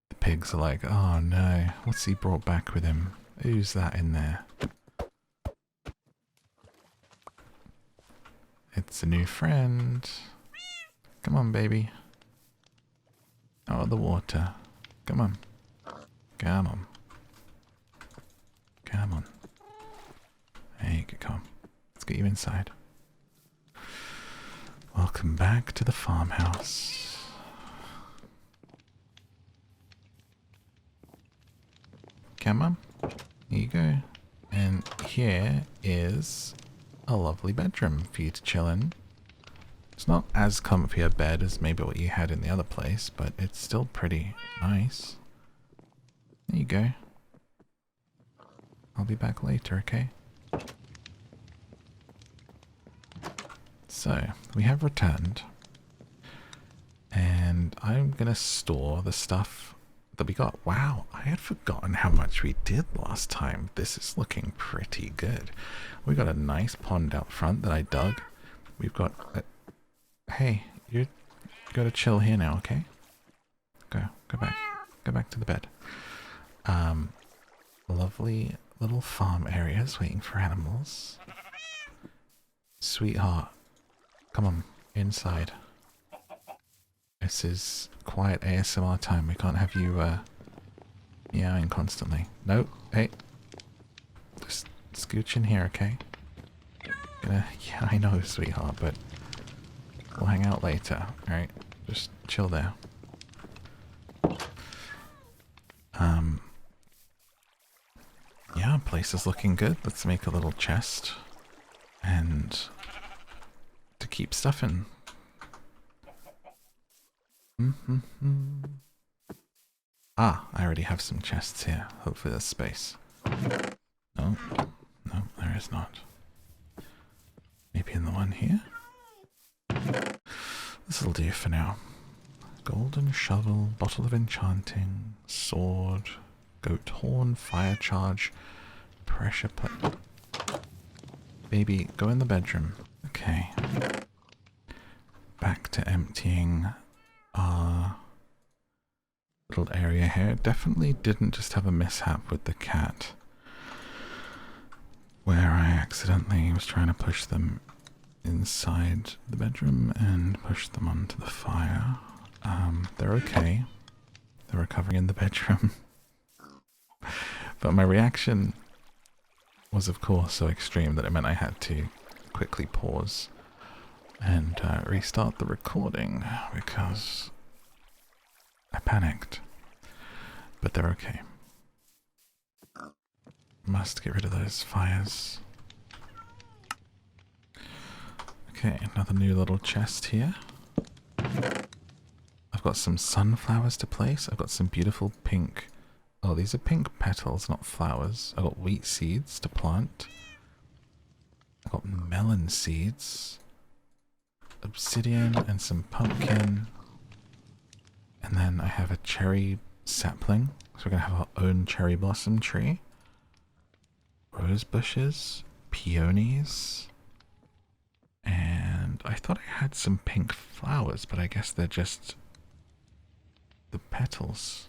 The pigs are like, oh no, what's he brought back with him? Who's that in there? It's a new friend. Come on, baby. Out of the water. Come on. Come on. Come on. There you go. Let's get you inside. Welcome back to the farmhouse. Come on. Here you go. And here is a lovely bedroom for you to chill in. It's not as comfy a bed as maybe what you had in the other place, but it's still pretty nice. There you go. I'll be back later, okay? So, we have returned. And I'm gonna store the stuff that we got. Wow, I had forgotten how much we did last time. This is looking pretty good. We got a nice pond out front that I dug. We've got hey, you gotta chill here now, okay? Go back to the bed. Lovely little farm areas waiting for animals. Sweetheart, come on, inside. This is quiet ASMR time. We can't have you meowing constantly. Nope, hey. Just scooch in here, okay? Yeah, I know, sweetheart, but we'll hang out later, alright? Just chill there. Yeah, place is looking good. Let's make a little chest. And to keep stuff in. Ah, I already have some chests here. Hopefully there's space. No, there is not. Maybe in the one here? This'll do for now. Golden shovel, bottle of enchanting, sword, goat horn, fire charge, pressure plate. Baby, go in the bedroom. Okay. Back to emptying our little area here. Definitely didn't just have a mishap with the cat where I accidentally was trying to push them inside the bedroom and push them onto the fire. They're okay. They're recovering in the bedroom. But my reaction was of course so extreme that it meant I had to quickly pause and restart the recording because I panicked. But they're okay. Must get rid of those fires. Okay, another new little chest here. I've got some sunflowers to place. I've got some beautiful pink... Oh, these are pink petals, not flowers. I've got wheat seeds to plant. I've got melon seeds. Obsidian and some pumpkin. And then I have a cherry sapling. So we're going to have our own cherry blossom tree. Rose bushes. Peonies. And I thought I had some pink flowers, but I guess they're just the petals.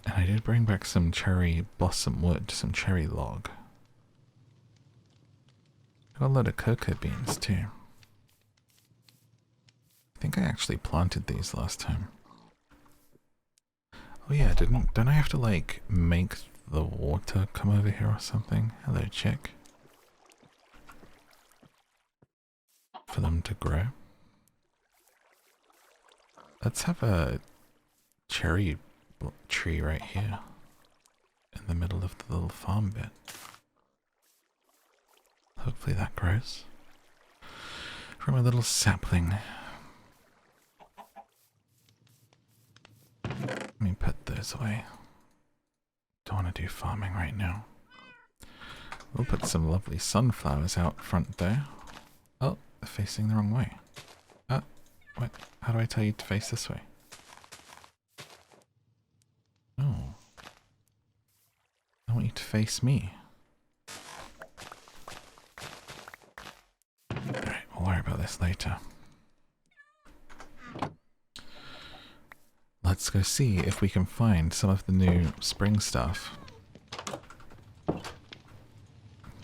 And I did bring back some cherry blossom wood, some cherry log. Got a load of cocoa beans too. I think I actually planted these last time. Oh yeah, don't I have to like make the water come over here or something? Hello, chick. For them to grow. Let's have a cherry tree right here in the middle of the little farm bit. Hopefully that grows from a little sapling. Let me put those away. Don't want to do farming right now. We'll put some lovely sunflowers out front there. Oh, they're facing the wrong way. What? How do I tell you to face this way? Oh. I want you to face me. Alright, we'll worry about this later. Let's go see if we can find some of the new spring stuff.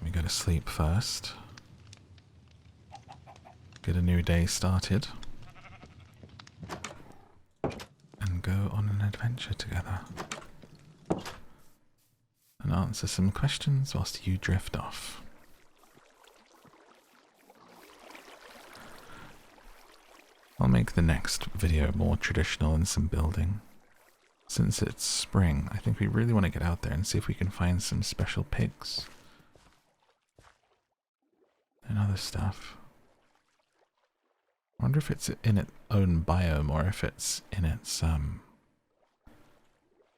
We go to sleep first. Get a new day started. And go on an adventure together. And answer some questions whilst you drift off. I'll make the next video more traditional in some building. Since it's spring, I think we really want to get out there and see if we can find some special pigs. And other stuff. I wonder if it's in its own biome or if it's in its, or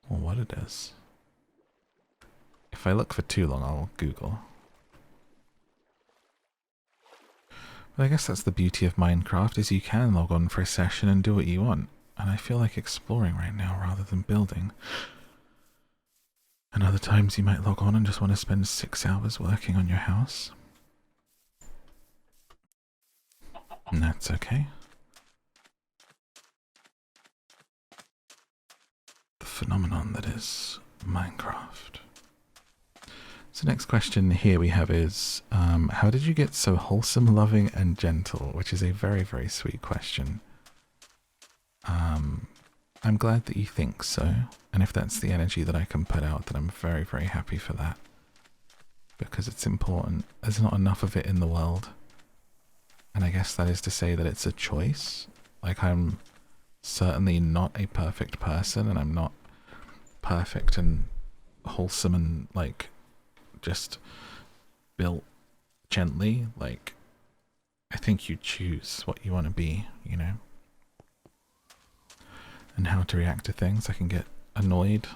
what it is. If I look for too long, I'll Google. But I guess that's the beauty of Minecraft, is you can log on for a session and do what you want. And I feel like exploring right now rather than building. And other times you might log on and just want to spend 6 hours working on your house. And that's okay. The phenomenon that is Minecraft. So next question here we have is, how did you get so wholesome, loving, and gentle? Which is a very, very sweet question. I'm glad that you think so. And if that's the energy that I can put out, then I'm very, very happy for that. Because it's important. There's not enough of it in the world. And I guess that is to say that it's a choice. Like, I'm certainly not a perfect person, and I'm not perfect and wholesome and, like, just built gently. Like, I think you choose what you want to be, you know? And how to react to things. I can get annoyed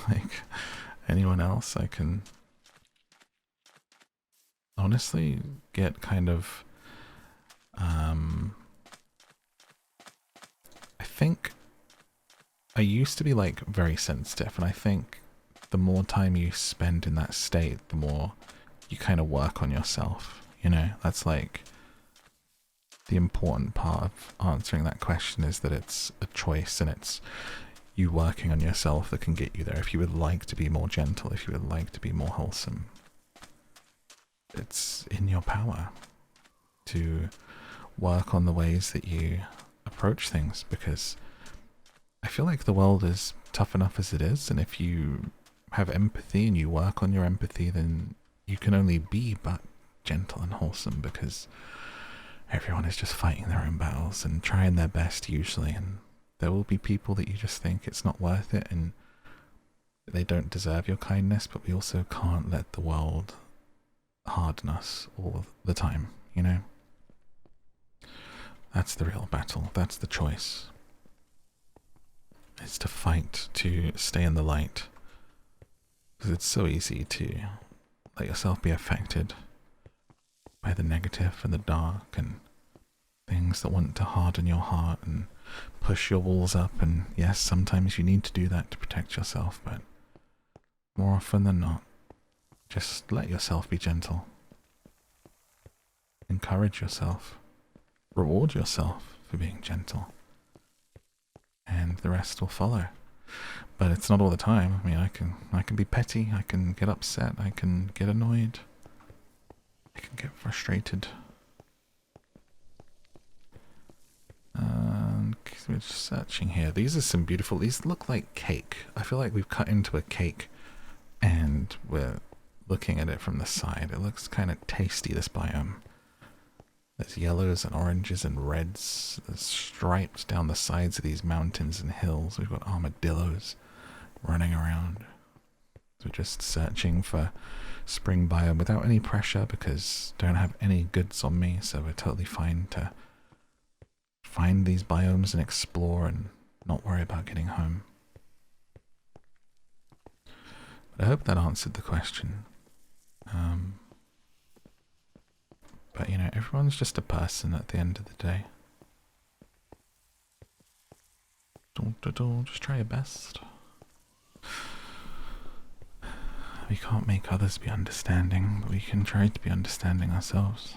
like anyone else. I can honestly get kind of I think I used to be like very sensitive, and I think the more time you spend in that state, the more you kind of work on yourself, you know? That's like the important part of answering that question, is that it's a choice, and it's you working on yourself that can get you there. If you would like to be more gentle, if you would like to be more wholesome, it's in your power to work on the ways that you approach things, because I feel like the world is tough enough as it is, and if you have empathy and you work on your empathy, then you can only be but gentle and wholesome, because everyone is just fighting their own battles and trying their best usually, and there will be people that you just think it's not worth it and they don't deserve your kindness, but we also can't let the world harden us all the time, you know? That's the real battle, that's the choice. It's to fight to stay in the light, because it's so easy to let yourself be affected by the negative and the dark and things that want to harden your heart and push your walls up. And yes, sometimes you need to do that to protect yourself, but more often than not, just let yourself be gentle. Encourage yourself. Reward yourself for being gentle. And the rest will follow. But it's not all the time. I mean, I can be petty, I can get upset, I can get annoyed, I can get frustrated. We're just searching here. These are some beautiful, these look like cake. I feel like we've cut into a cake and we're looking at it from the side. It looks kind of tasty, this biome. There's yellows and oranges and reds. There's stripes down the sides of these mountains and hills. We've got armadillos running around. So we're just searching for spring biome without any pressure, because don't have any goods on me, so we're totally fine to find these biomes and explore and not worry about getting home. But I hope that answered the question. But, you know, everyone's just a person at the end of the day. Just try your best. We can't make others be understanding, but we can try to be understanding ourselves.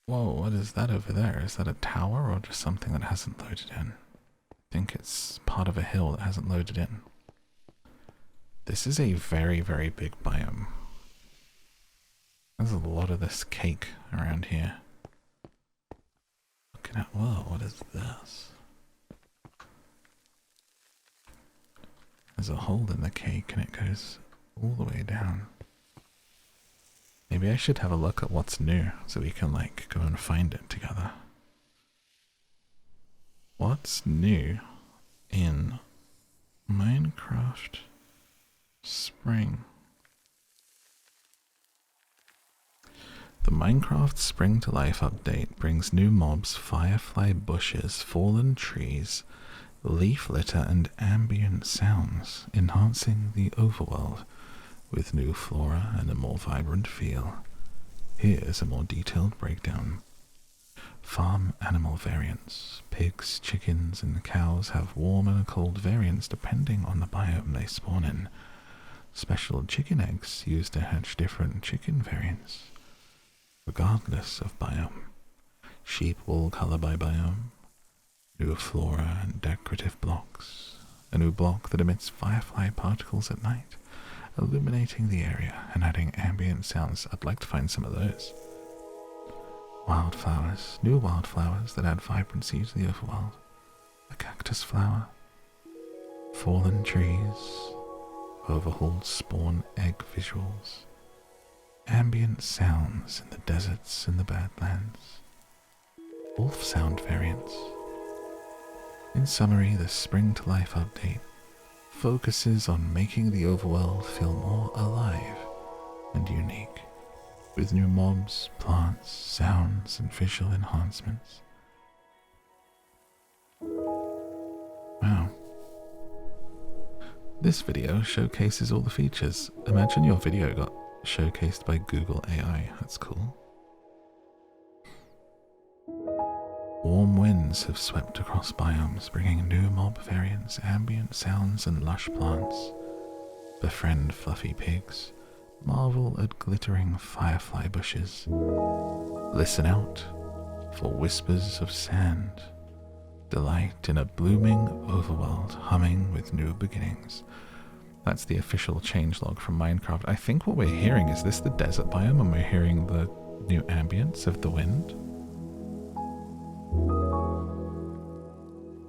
Whoa, what is that over there? Is that a tower or just something that hasn't loaded in? I think it's part of a hill that hasn't loaded in. This is a very, very big biome. There's a lot of this cake around here. Looking at, whoa, what is this? There's a hole in the cake and it goes all the way down. Maybe I should have a look at what's new so we can like go and find it together. What's new in Minecraft Spring? The Minecraft Spring to Life update brings new mobs, firefly bushes, fallen trees, leaf litter and ambient sounds, enhancing the overworld with new flora and a more vibrant feel. Here's a more detailed breakdown. Farm animal variants. Pigs, chickens, and cows have warm and cold variants depending on the biome they spawn in. Special chicken eggs used to hatch different chicken variants, regardless of biome. Sheep wool color by biome. New flora and decorative blocks. A new block that emits firefly particles at night, illuminating the area and adding ambient sounds. I'd like to find some of those. Wildflowers. New wildflowers that add vibrancy to the overworld. A cactus flower. Fallen trees. Overhauled spawn egg visuals. Ambient sounds in the deserts and the badlands. Wolf sound variants. In summary, the Spring to Life update focuses on making the overworld feel more alive and unique, with new mobs, plants, sounds, and visual enhancements. Wow. This video showcases all the features. Imagine your video got showcased by Google AI. That's cool. Warm winds have swept across biomes, bringing new mob variants, ambient sounds, and lush plants. Befriend fluffy pigs. Marvel at glittering firefly bushes. Listen out for whispers of sand. Delight in a blooming overworld humming with new beginnings. That's the official changelog from Minecraft. I think what we're hearing, is this the desert biome and we're hearing the new ambience of the wind?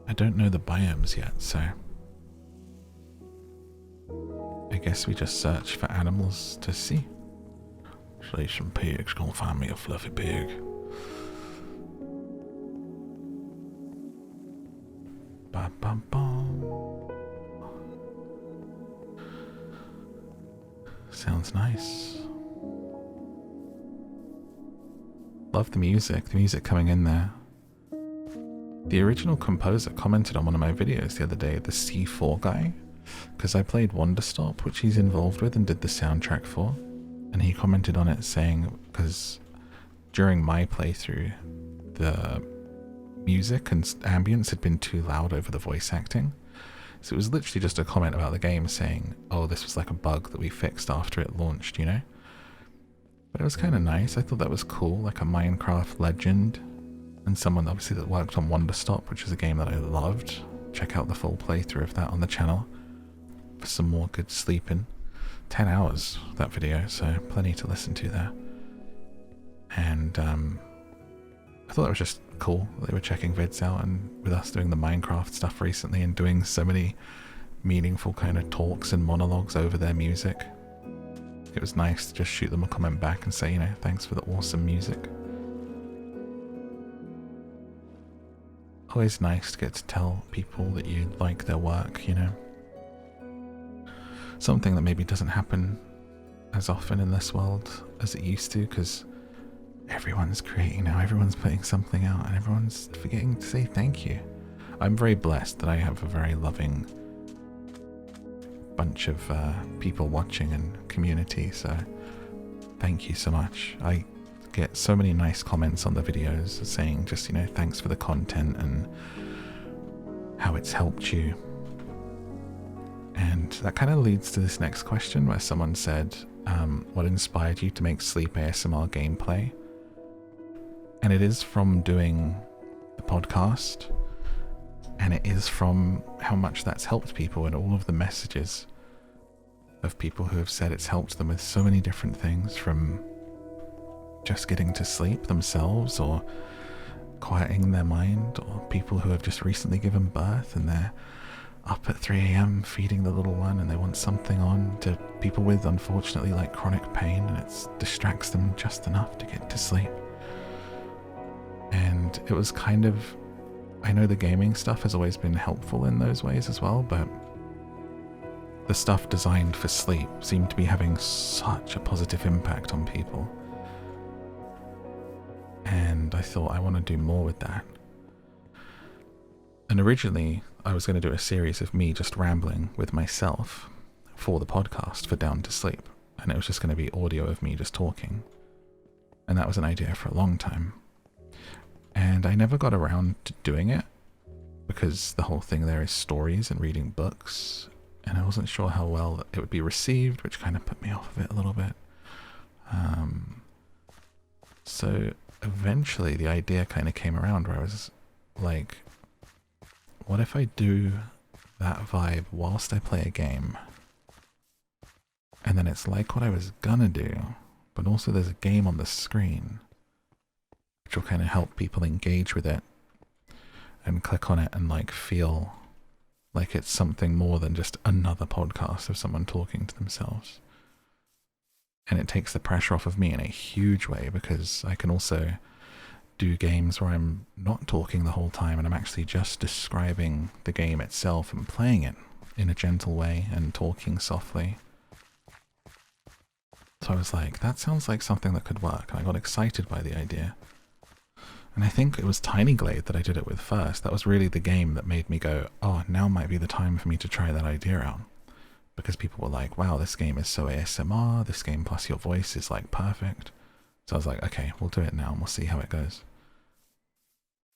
I don't know the biomes yet, so I guess we just search for animals to see. Say some pigs, gonna find me a fluffy pig. Ba bum bum. Sounds nice. Love the music coming in there. The original composer commented on one of my videos the other day, the C4 guy, because I played Wonder Stop, which he's involved with and did the soundtrack for, and he commented on it saying, because during my playthrough, the music and ambience had been too loud over the voice acting, so it was literally just a comment about the game saying, oh, this was like a bug that we fixed after it launched, you know? But it was kind of nice. I thought that was cool, like a Minecraft legend, and someone obviously that worked on Wonder Stop, which is a game that I loved. Check out the full playthrough of that on the channel for some more good sleeping. 10 hours, that video, so plenty to listen to there. And I thought that was just cool. They were checking vids out, and with us doing the Minecraft stuff recently and doing so many meaningful kind of talks and monologues over their music, it was nice to just shoot them a comment back and say, you know, thanks for the awesome music. Always nice to get to tell people that you like their work, you know. Something that maybe doesn't happen as often in this world as it used to, because everyone's creating now, everyone's putting something out, and everyone's forgetting to say thank you. I'm very blessed that I have a very loving bunch of people watching and community, so thank you so much. I get so many nice comments on the videos saying just, thanks for the content and how it's helped you. And that kind of leads to this next question where someone said, what inspired you to make sleep ASMR gameplay? And it is from doing the podcast, and it is from how much that's helped people and all of the messages of people who have said it's helped them with so many different things, from just getting to sleep themselves or quieting their mind, or people who have just recently given birth and they're up at 3 a.m. feeding the little one and they want something on, to people with unfortunately like chronic pain and it distracts them just enough to get to sleep. And it was kind of, I know the gaming stuff has always been helpful in those ways as well, but the stuff designed for sleep seemed to be having such a positive impact on people. And I thought I want to do more with that. And originally I was going to do a series of me just rambling with myself for the podcast for Down to Sleep. And it was just going to be audio of me just talking. And that was an idea for a long time. And I never got around to doing it because the whole thing there is stories and reading books. And I wasn't sure how well it would be received, which kind of put me off of it a little bit. So eventually the idea kind of came around where I was like, what if I do that vibe whilst I play a game? And then it's like what I was gonna do, but also there's a game on the screen, which will kind of help people engage with it and click on it and like feel like it's something more than just another podcast of someone talking to themselves. And it takes the pressure off of me in a huge way, because I can also do games where I'm not talking the whole time and I'm actually just describing the game itself and playing it in a gentle way and talking softly. So I was like, that sounds like something that could work. And I got excited by the idea. And I think it was Tiny Glade that I did it with first. That was really the game that made me go, oh, now might be the time for me to try that idea out. Because people were like, wow, this game is so ASMR, this game plus your voice is like perfect. So I was like, okay, we'll do it now and we'll see how it goes.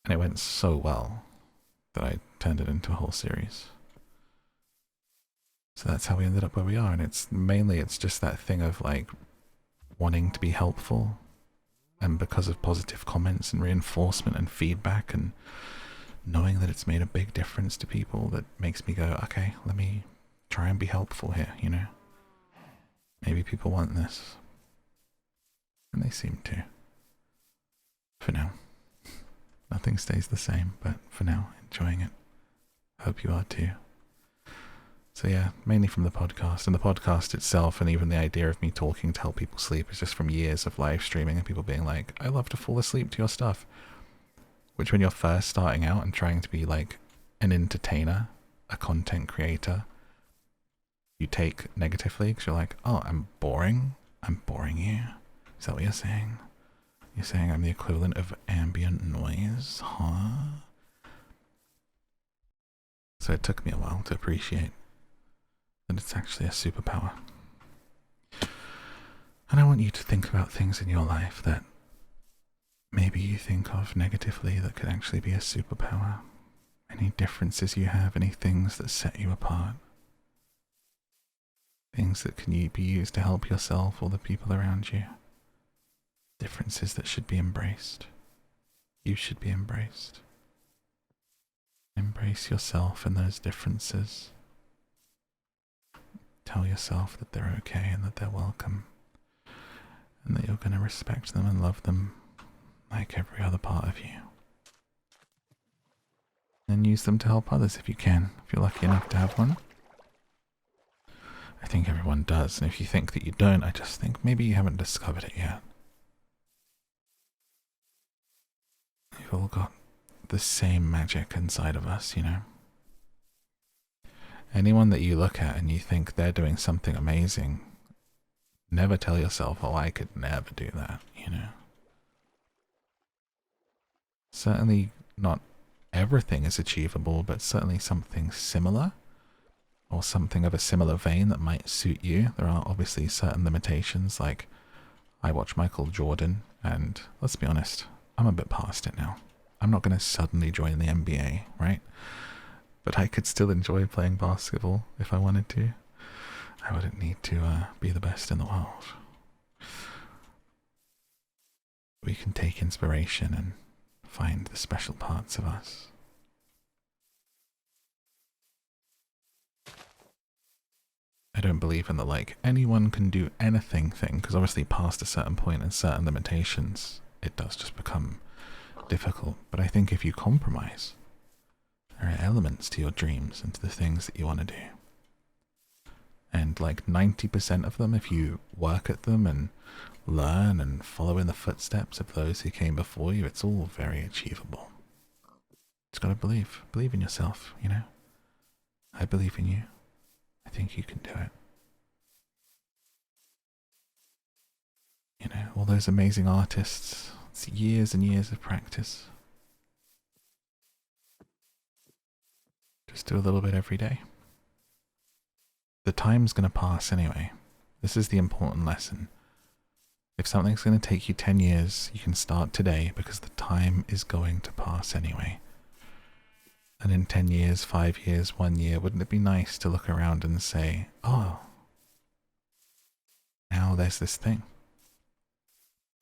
And it went so well that I turned it into a whole series. So that's how we ended up where we are. And it's just that thing of like wanting to be helpful. And because of positive comments and reinforcement and feedback and knowing that it's made a big difference to people, that makes me go, okay, let me try and be helpful here, Maybe people want this. And they seem to. For now. Nothing stays the same, but for now, enjoying it. Hope you are too. So yeah, mainly from the podcast, and the podcast itself, and even the idea of me talking to help people sleep is just from years of live streaming and people being like, I love to fall asleep to your stuff. Which when you're first starting out and trying to be like an entertainer, a content creator, you take negatively because you're like, oh, I'm boring you. Is that what you're saying? You're saying I'm the equivalent of ambient noise, huh? So it took me a while to appreciate that it's actually a superpower. And I want you to think about things in your life that maybe you think of negatively that could actually be a superpower. Any differences you have, any things that set you apart. Things that can be used to help yourself or the people around you. Differences that should be embraced. You should be embraced. Embrace yourself and those differences. Tell yourself that they're okay and that they're welcome. And that you're going to respect them and love them like every other part of you. And use them to help others if you can, if you're lucky enough to have one. I think everyone does, and if you think that you don't, I just think maybe you haven't discovered it yet. We've all got the same magic inside of us, Anyone that you look at and you think they're doing something amazing, never tell yourself, oh, I could never do that, Certainly not everything is achievable, but certainly something similar or something of a similar vein that might suit you. There are obviously certain limitations, like I watch Michael Jordan, and let's be honest, I'm a bit past it now. I'm not going to suddenly join the NBA, right? But I could still enjoy playing basketball if I wanted to. I wouldn't need to be the best in the world. We can take inspiration and find the special parts of us. I don't believe in the like anyone can do anything thing, because obviously past a certain point and certain limitations it does just become difficult. But I think if you compromise, there are elements to your dreams and to the things that you want to do, and like 90% of them, if you work at them and learn and follow in the footsteps of those who came before you, it's all very achievable. Just gotta believe in yourself, you know. I believe in you. I think you can do it. You know, all those amazing artists, it's years and years of practice. Just do a little bit every day. The time's going to pass anyway. This is the important lesson. If something's going to take you 10 years, you can start today because the time is going to pass anyway. And in 10 years, 5 years, 1 year, wouldn't it be nice to look around and say, oh, now there's this thing,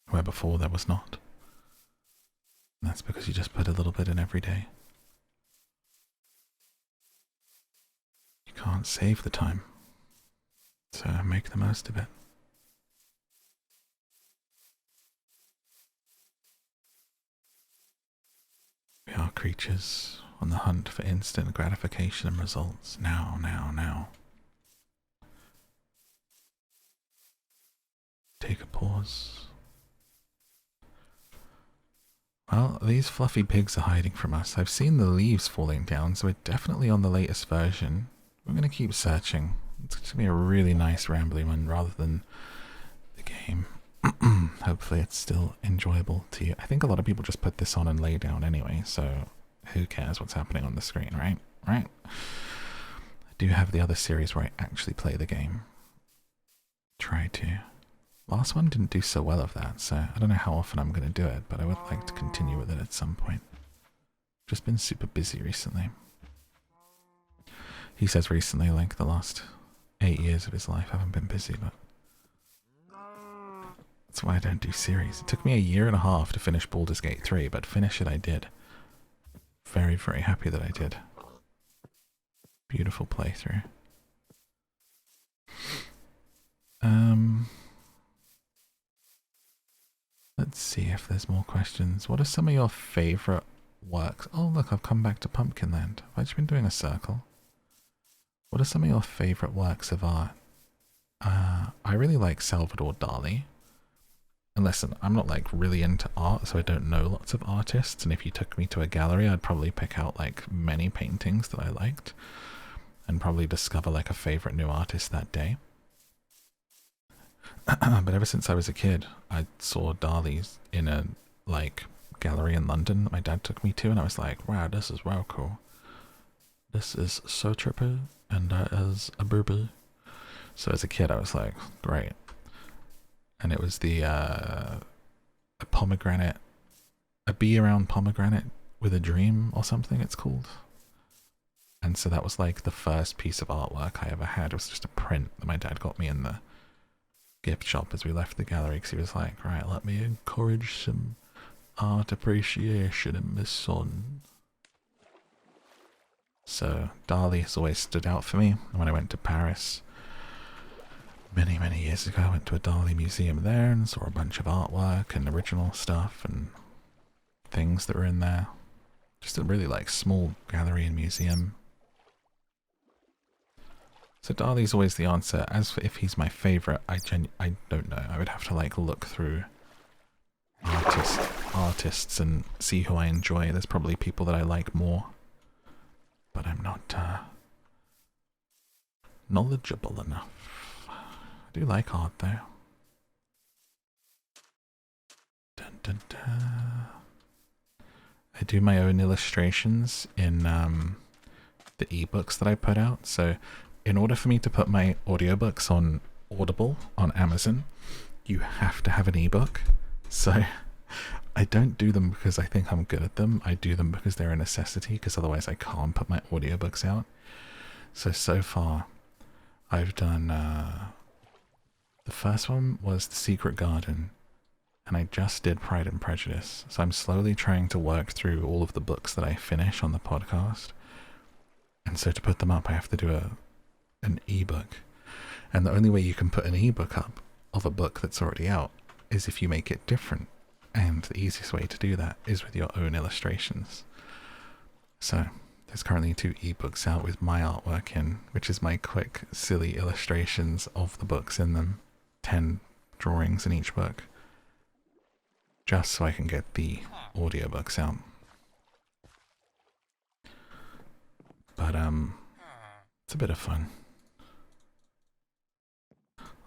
where before there was not. And that's because you just put a little bit in every day. You can't save the time, so make the most of it. We are creatures on the hunt for instant gratification and results. Now, now, now. Take a pause. Well, these fluffy pigs are hiding from us. I've seen the leaves falling down, so we're definitely on the latest version. We're going to keep searching. It's going to be a really nice rambly one rather than the game. Hopefully it's still enjoyable to you. I think a lot of people just put this on and lay down anyway, so who cares what's happening on the screen, right? Right? I do have the other series where I actually play the game. Try to. Last one didn't do so well of that, so I don't know how often I'm going to do it, but I would like to continue with it at some point. Just been super busy recently. He says recently, like the last 8 years of his life, I haven't been busy, but that's why I don't do series. It took me 1.5 years to finish Baldur's Gate 3, but finish it I did. Very, very happy that I did. Beautiful playthrough. Let's see if there's more questions. What are some of your favorite works? Oh, look, I've come back to Pumpkinland. I've actually been doing a circle. What are some of your favorite works of art? I really like Salvador Dali. And listen, I'm not like really into art, so I don't know lots of artists. And if you took me to a gallery, I'd probably pick out like many paintings that I liked and probably discover like a favorite new artist that day. But ever since I was a kid, I saw Dali's in a like gallery in London that my dad took me to, and I was like, wow, this is wow cool. This is so trippy, and that is a booby. So as a kid, I was like, great. And it was the a pomegranate, a bee around pomegranate with a dream or something it's called. And so that was like the first piece of artwork I ever had. It was just a print that my dad got me in the gift shop as we left the gallery, because he was like, right, let me encourage some art appreciation in my son. So Dali has always stood out for me. When I went to Paris many, many years ago, I went to a Dali museum there and saw a bunch of artwork and original stuff and things that were in there. Just a really like small gallery and museum. So Dali's always the answer. As for if he's my favorite, I don't know. I would have to like look through artists and see who I enjoy. There's probably people that I like more, but I'm not knowledgeable enough. I do like art though. Dun, dun, dun. I do my own illustrations in the ebooks that I put out. So in order for me to put my audiobooks on Audible on Amazon, you have to have an ebook. So I don't do them because I think I'm good at them. I do them because they're a necessity, because otherwise I can't put my audiobooks out. So far I've done the first one was The Secret Garden, and I just did Pride and Prejudice. So I'm slowly trying to work through all of the books that I finish on the podcast. And so to put them up, I have to do an ebook. And the only way you can put an ebook up of a book that's already out is if you make it different. And the easiest way to do that is with your own illustrations. So there's currently 2 ebooks out with my artwork in, which is my quick, silly illustrations of the books in them. 10 drawings in each book. Just so I can get the audiobooks out. But it's a bit of fun.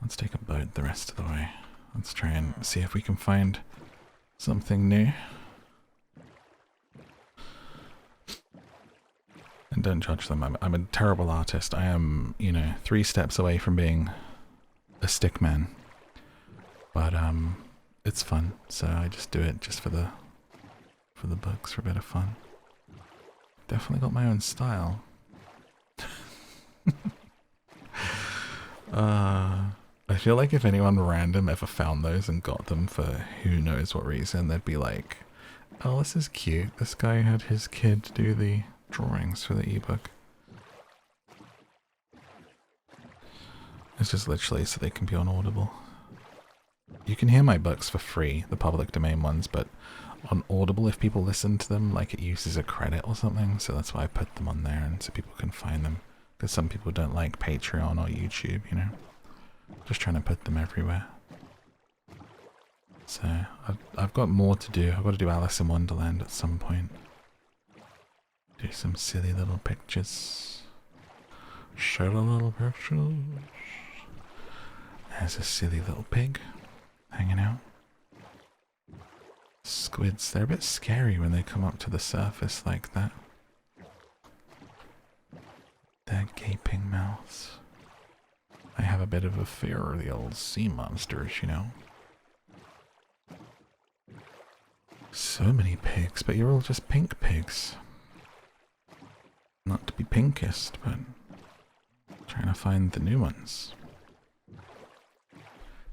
Let's take a boat the rest of the way. Let's try and see if we can find something new. And don't judge them. I'm a terrible artist. I am, 3 steps away from being a stick man. But it's fun, so I just do it just for the books, for a bit of fun. Definitely got my own style. I feel like if anyone random ever found those and got them for who knows what reason, they'd be like, oh, this is cute. This guy had his kid do the drawings for the ebook. It's just literally so they can be on Audible. You can hear my books for free, the public domain ones, but on Audible, if people listen to them, like, it uses a credit or something, so that's why I put them on there, and so people can find them. Because some people don't like Patreon or YouTube, Just trying to put them everywhere. So, I've got more to do. I've got to do Alice in Wonderland at some point. Do some silly little pictures. Show the little pictures. There's a silly little pig hanging out. Squids, they're a bit scary when they come up to the surface like that. Their gaping mouths. I have a bit of a fear of the old sea monsters, So many pigs, but you're all just pink pigs. Not to be pinkest, but trying to find the new ones.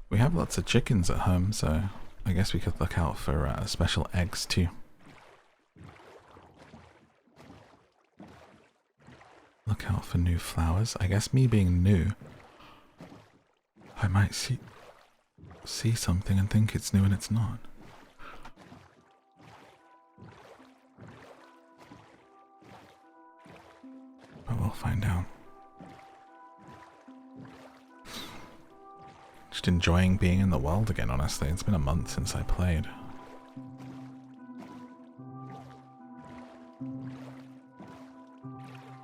We have lots of chickens at home, so I guess we could look out for special eggs too. Look out for new flowers. I guess me being new, I might see something and think it's new and it's not. But we'll find out. Just enjoying being in the world again, honestly. It's been a month since I played.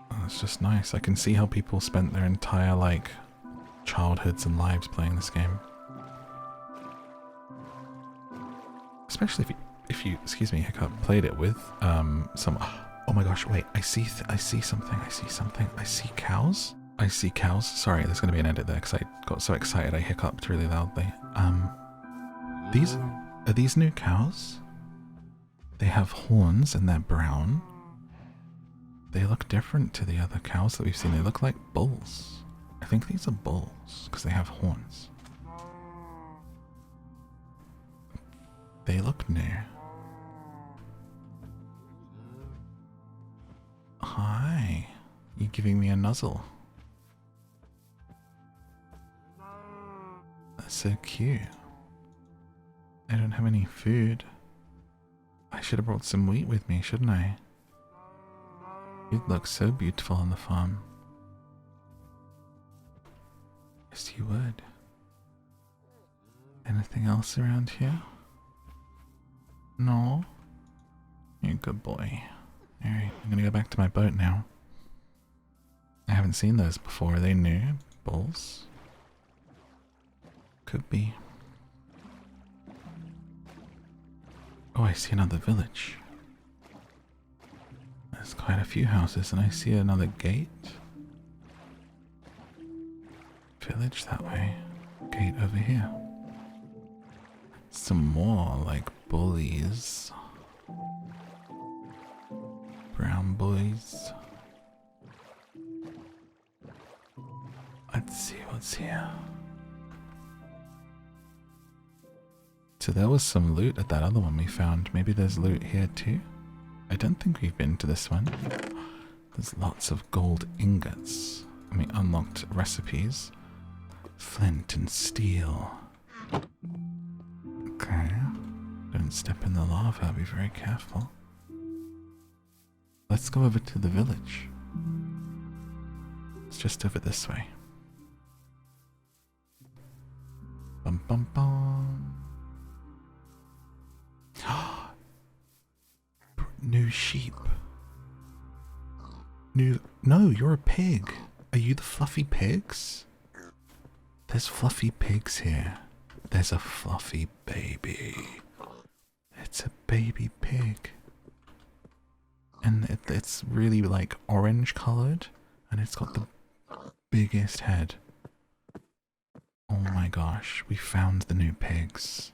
Oh, it's just nice. I can see how people spent their entire, childhoods and lives playing this game. Especially if you excuse me, Hiccup, played it with some. Oh my gosh! Wait, I see something. I see something. I see cows. I see cows. Sorry, there's going to be an edit there because I got so excited I hiccuped really loudly. Are these new cows? They have horns and they're brown. They look different to the other cows that we've seen. They look like bulls. I think these are bulls because they have horns. They look new. Hi. You giving me a nuzzle? That's so cute. I don't have any food. I should have brought some wheat with me, shouldn't I? You'd look so beautiful on the farm. Yes, you would. Anything else around here? No? You're a good boy. Alright, I'm gonna go back to my boat now. I haven't seen those before. Are they new? Bulls? Could be. Oh, I see another village. There's quite a few houses, and I see another gate. Village that way. Gate over here. Some more, like, bullies. Brown boys. Let's see what's here. So there was some loot at that other one we found. Maybe there's loot here too? I don't think we've been to this one. There's lots of gold ingots. And we unlocked recipes. Flint and steel. Okay. Don't step in the lava, be very careful. Let's go over to the village. It's just over this way. Bum bum bum. New sheep. No, you're a pig. Are you the fluffy pigs? There's fluffy pigs here. There's a fluffy baby. It's a baby pig. And it's really like orange colored. And it's got the biggest head. Oh my gosh, we found the new pigs.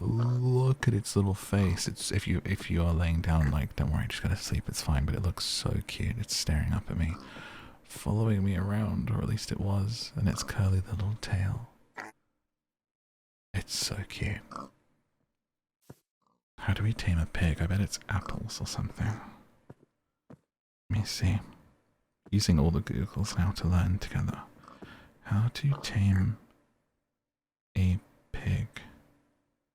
Look at its little face. It's if you are laying down, like, don't worry, just gotta sleep, it's fine, but it looks so cute. It's staring up at me, following me around, or at least it was, and its curly little tail. It's so cute. How do we tame a pig? I bet it's apples or something. Let me see. Using all the Googles now to learn together. How to tame a pig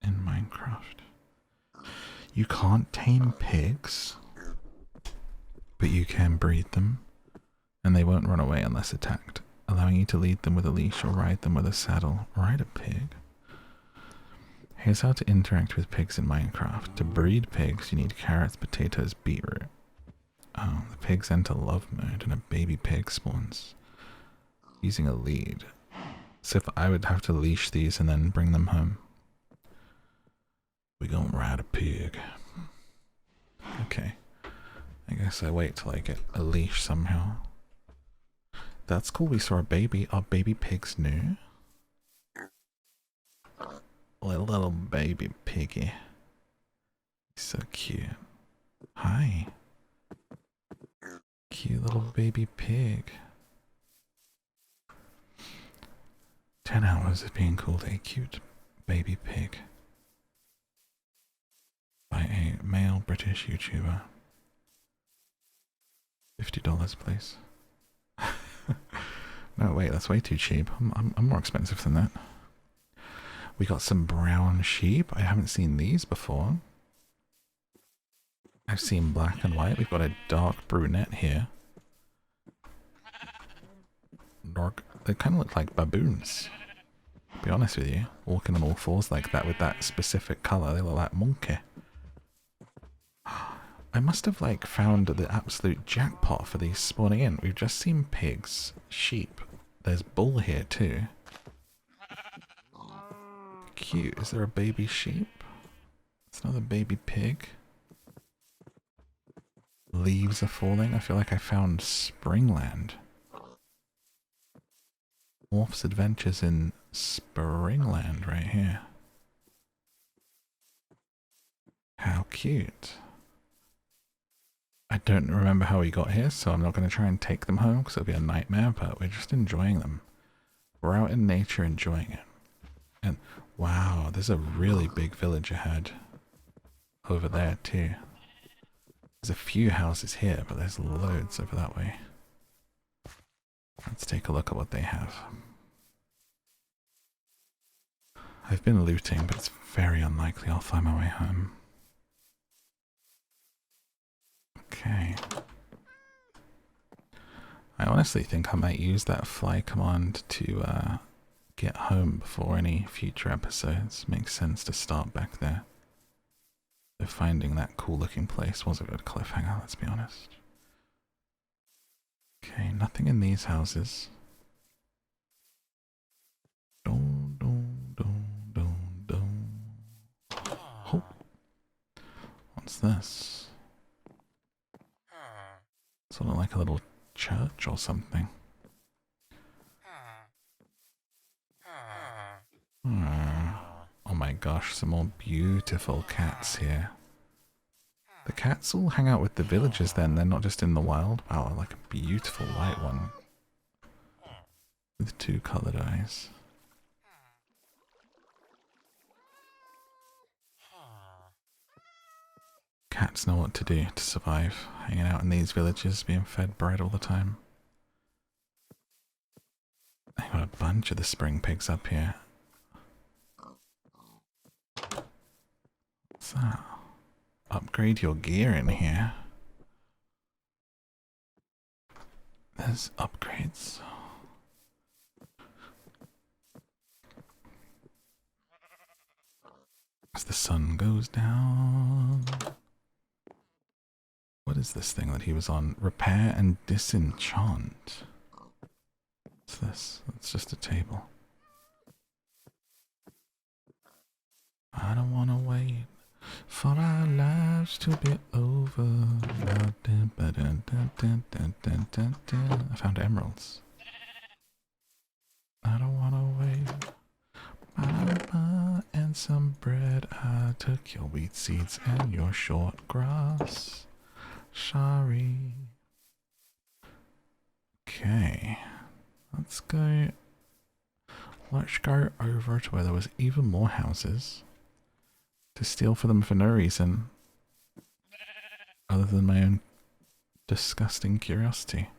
in Minecraft. You can't tame pigs, but you can breed them, and they won't run away unless attacked, allowing you to lead them with a leash or ride them with a saddle. Ride a pig. Here's how to interact with pigs in Minecraft. To breed pigs, you need carrots, potatoes, beetroot. Oh, the pigs enter love mode and a baby pig spawns. Using a lead. So if I would have to leash these and then bring them home. We gonna ride a pig. Okay. I guess I wait till I get a leash somehow. That's cool, we saw a baby. Are baby pigs new? A little baby piggy. So cute. Hi. Cute little baby pig. 10 hours of being called a cute baby pig. By a male British YouTuber. $50, please. No, wait, that's way too cheap. I'm more expensive than that. We got some brown sheep. I haven't seen these before. I've seen black and white. We've got a dark brunette here. Dark. They kind of look like baboons. To be honest with you, walking on all fours like that with that specific color, they look like monkey. I must have like found the absolute jackpot for these spawning in. We've just seen pigs, sheep. There's bull here too. Cute. Is there a baby sheep? It's another baby pig. Leaves are falling. I feel like I found Springland. Morph's Adventures in Springland right here. How cute. I don't remember how we got here, so I'm not going to try and take them home because it'll be a nightmare, but we're just enjoying them. We're out in nature enjoying it. And wow, there's a really big village ahead. Over there too. There's a few houses here, but there's loads over that way. Let's take a look at what they have. I've been looting, but it's very unlikely I'll find my way home. Okay. I honestly think I might use that fly command to get home before any future episodes. Makes sense to start back there. So finding that cool looking place was a good cliffhanger, let's be honest. Okay, nothing in these houses. Dun, dun, dun, dun, dun. Oh. What's this? Sort of like a little church or something. Oh my gosh, some more beautiful cats here. The cats all hang out with the villagers then, they're not just in the wild. Wow, I like a beautiful white one. With 2 coloured eyes. Cats know what to do to survive, hanging out in these villages, being fed bread all the time. I got a bunch of the spring pigs up here. What's that? Upgrade your gear in here. There's upgrades. As the sun goes down. What is this thing that he was on? Repair and disenchant. What's this? It's just a table. I don't want to wait for our lives to be over. I found emeralds. I don't want to wait. And some bread. I took your wheat seeds and your short grass. Sorry. Okay. Let's go over to where there was even more houses. To steal for them for no reason. Other than my own disgusting curiosity.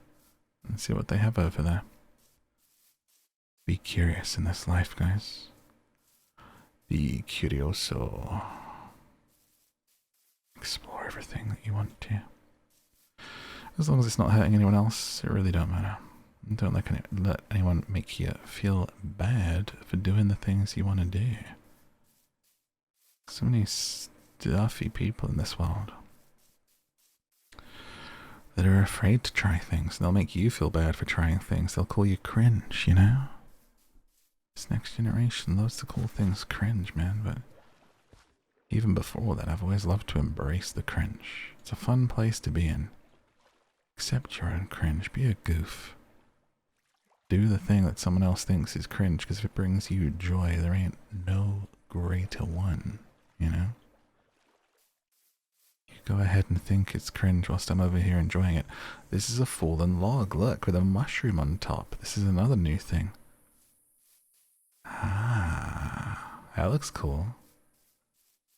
And see what they have over there. Be curious in this life, guys. Be curioso. Explore everything that you want to. As long as it's not hurting anyone else, it really don't matter. Don't let anyone make you feel bad for doing the things you want to do. So many stuffy people in this world that are afraid to try things. They'll make you feel bad for trying things. They'll call you cringe, you know? This next generation loves to call things cringe, man, but even before that, I've always loved to embrace the cringe. It's a fun place to be in. Accept your own cringe. Be a goof. Do the thing that someone else thinks is cringe, because if it brings you joy, there ain't no greater one, you know? You go ahead and think it's cringe whilst I'm over here enjoying it. This is a fallen log, look, with a mushroom on top. This is another new thing. Ah, that looks cool.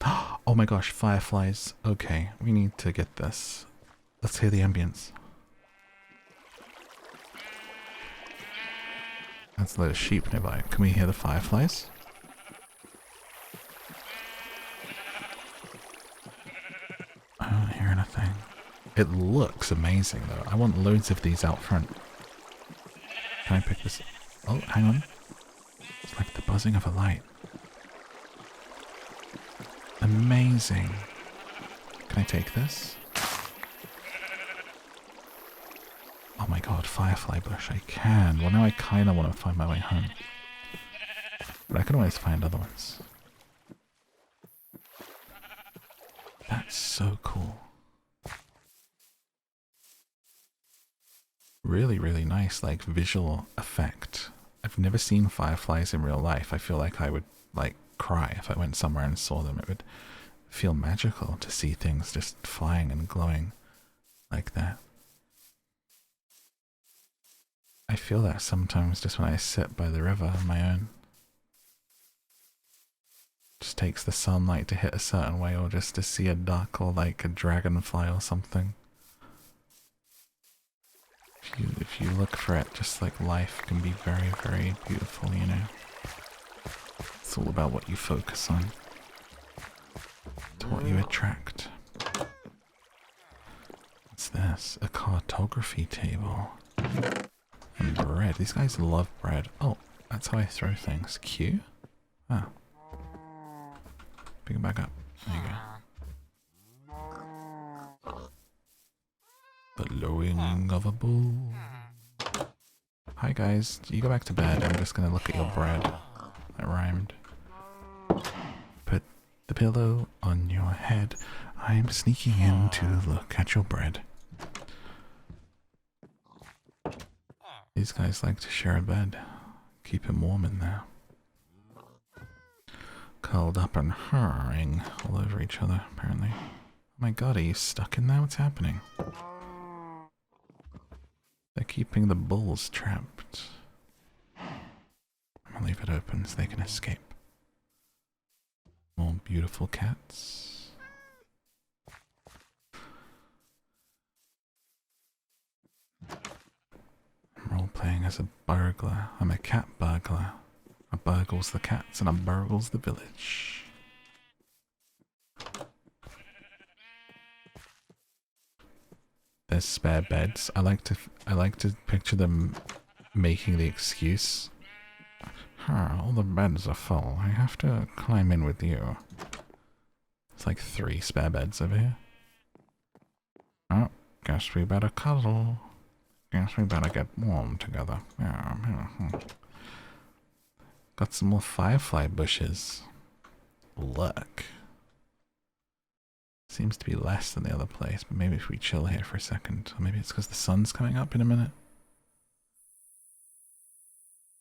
Oh my gosh, fireflies. Okay, we need to get this. Let's hear the ambience. That's a lot of sheep nearby. Can we hear the fireflies? I don't hear anything. It looks amazing though. I want loads of these out front. Can I pick this? Oh, hang on. It's like the buzzing of a light. Amazing. Can I take this? Oh my god, firefly bush. I can. Well, now I kind of want to find my way home. But I can always find other ones. That's so cool. Really, really nice, like, visual effect. I've never seen fireflies in real life. I feel like I would, like, cry if I went somewhere and saw them. It would feel magical to see things just flying and glowing like that. I feel that sometimes just when I sit by the river on my own. Just takes the sunlight to hit a certain way, or just to see a duck or like a dragonfly or something. If you look for it, just like life can be very, very beautiful, you know. It's all about what you focus on. To what you attract. What's this? A cartography table. And bread. These guys love bread. Oh, that's how I throw things. Q? Ah. Pick it back up. There you go. The lowing of a bull. Hi guys, you go back to bed. I'm just gonna look at your bread. That rhymed. Put the pillow on your head. I'm sneaking in to look at your bread. These guys like to share a bed. Keep him warm in there. curled up and hurring all over each other, apparently. Oh my god, are you stuck in there? What's happening? They're keeping the bulls trapped. I'm gonna leave it open so they can escape. More beautiful cats. I'm role-playing as a burglar. I'm a cat burglar. I burgles the cats and I burgles the village. There's spare beds. I like to picture them making the excuse. All the beds are full. I have to climb in with you. It's like 3 spare beds over here. Oh, guess we better cuddle. Guess we better get warm together. Got some more firefly bushes. Look. Seems to be less than the other place, but maybe if we chill here for a second. Or maybe it's because the sun's coming up in a minute.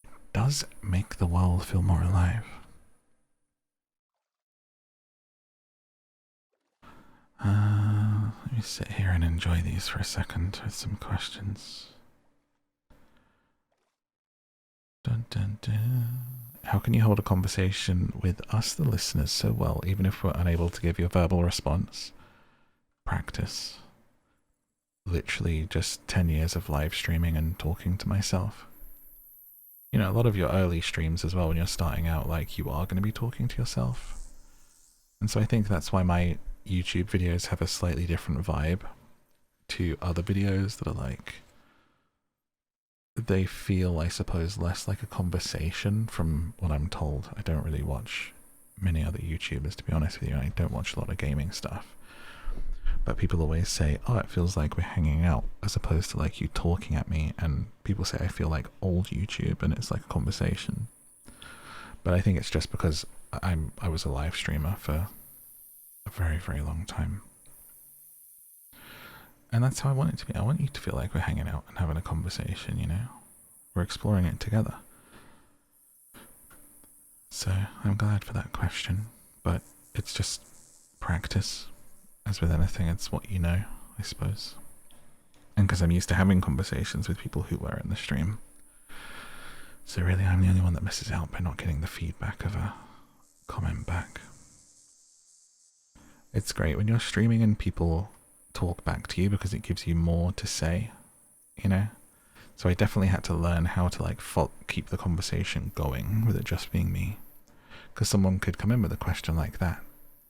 It does make the world feel more alive. Let me sit here and enjoy these for a second with some questions. Dun, dun, dun. How can you hold a conversation with us, the listeners, so well, even if we're unable to give you a verbal response? Practice. Literally just 10 years of live streaming and talking to myself. You know, a lot of your early streams as well, when you're starting out, like, you are going to be talking to yourself. And so I think that's why my YouTube videos have a slightly different vibe to other videos that are like, they feel, I suppose, less like a conversation from what I'm told. I don't really watch many other YouTubers, to be honest with you. I don't watch a lot of gaming stuff. But people always say, oh, it feels like we're hanging out, as opposed to like you talking at me. And people say I feel like old YouTube and it's like a conversation. But I think it's just because I was a live streamer for a very, very long time. And that's how I want it to be. I want you to feel like we're hanging out and having a conversation, you know? We're exploring it together. So I'm glad for that question, but it's just practice. As with anything, it's what you know, I suppose. And because I'm used to having conversations with people who were in the stream. So really, I'm the only one that misses out by not getting the feedback of a comment back. It's great when you're streaming and people talk back to you because it gives you more to say, you know? So I definitely had to learn how to like keep the conversation going with it just being me. Because someone could come in with a question like that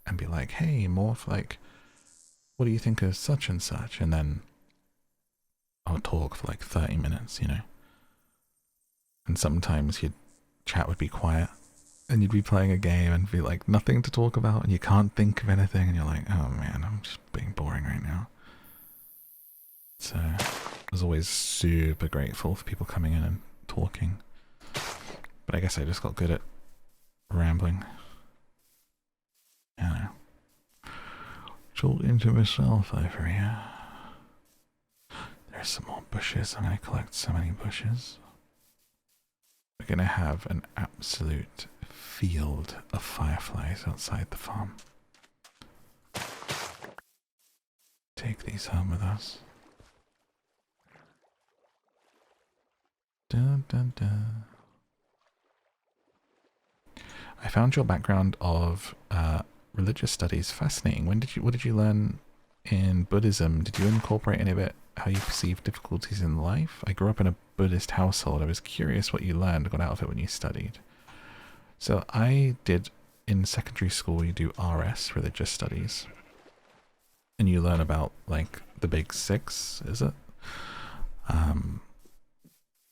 and be like, hey, Morph, like, what do you think of such and such? And then I'll talk for like 30 minutes, you know? And sometimes your chat would be quiet and you'd be playing a game and be like nothing to talk about and you can't think of anything and you're like, oh man, I'm just being boring right now. So I was always super grateful for people coming in and talking. But I guess I just got good at rambling. I don't know. Talking to myself over here. There's some more bushes. I'm going to collect so many bushes. We're going to have an absolute field of fireflies outside the farm. Take these home with us. Dun, dun, dun. I found your background of religious studies fascinating. What did you learn in Buddhism? Did you incorporate any of it, how you perceive difficulties in life? I grew up in a Buddhist household. I was curious what you learned, got out of it when you studied. So I did, in secondary school, you do RS, religious studies. And you learn about, like, the big 6, is it?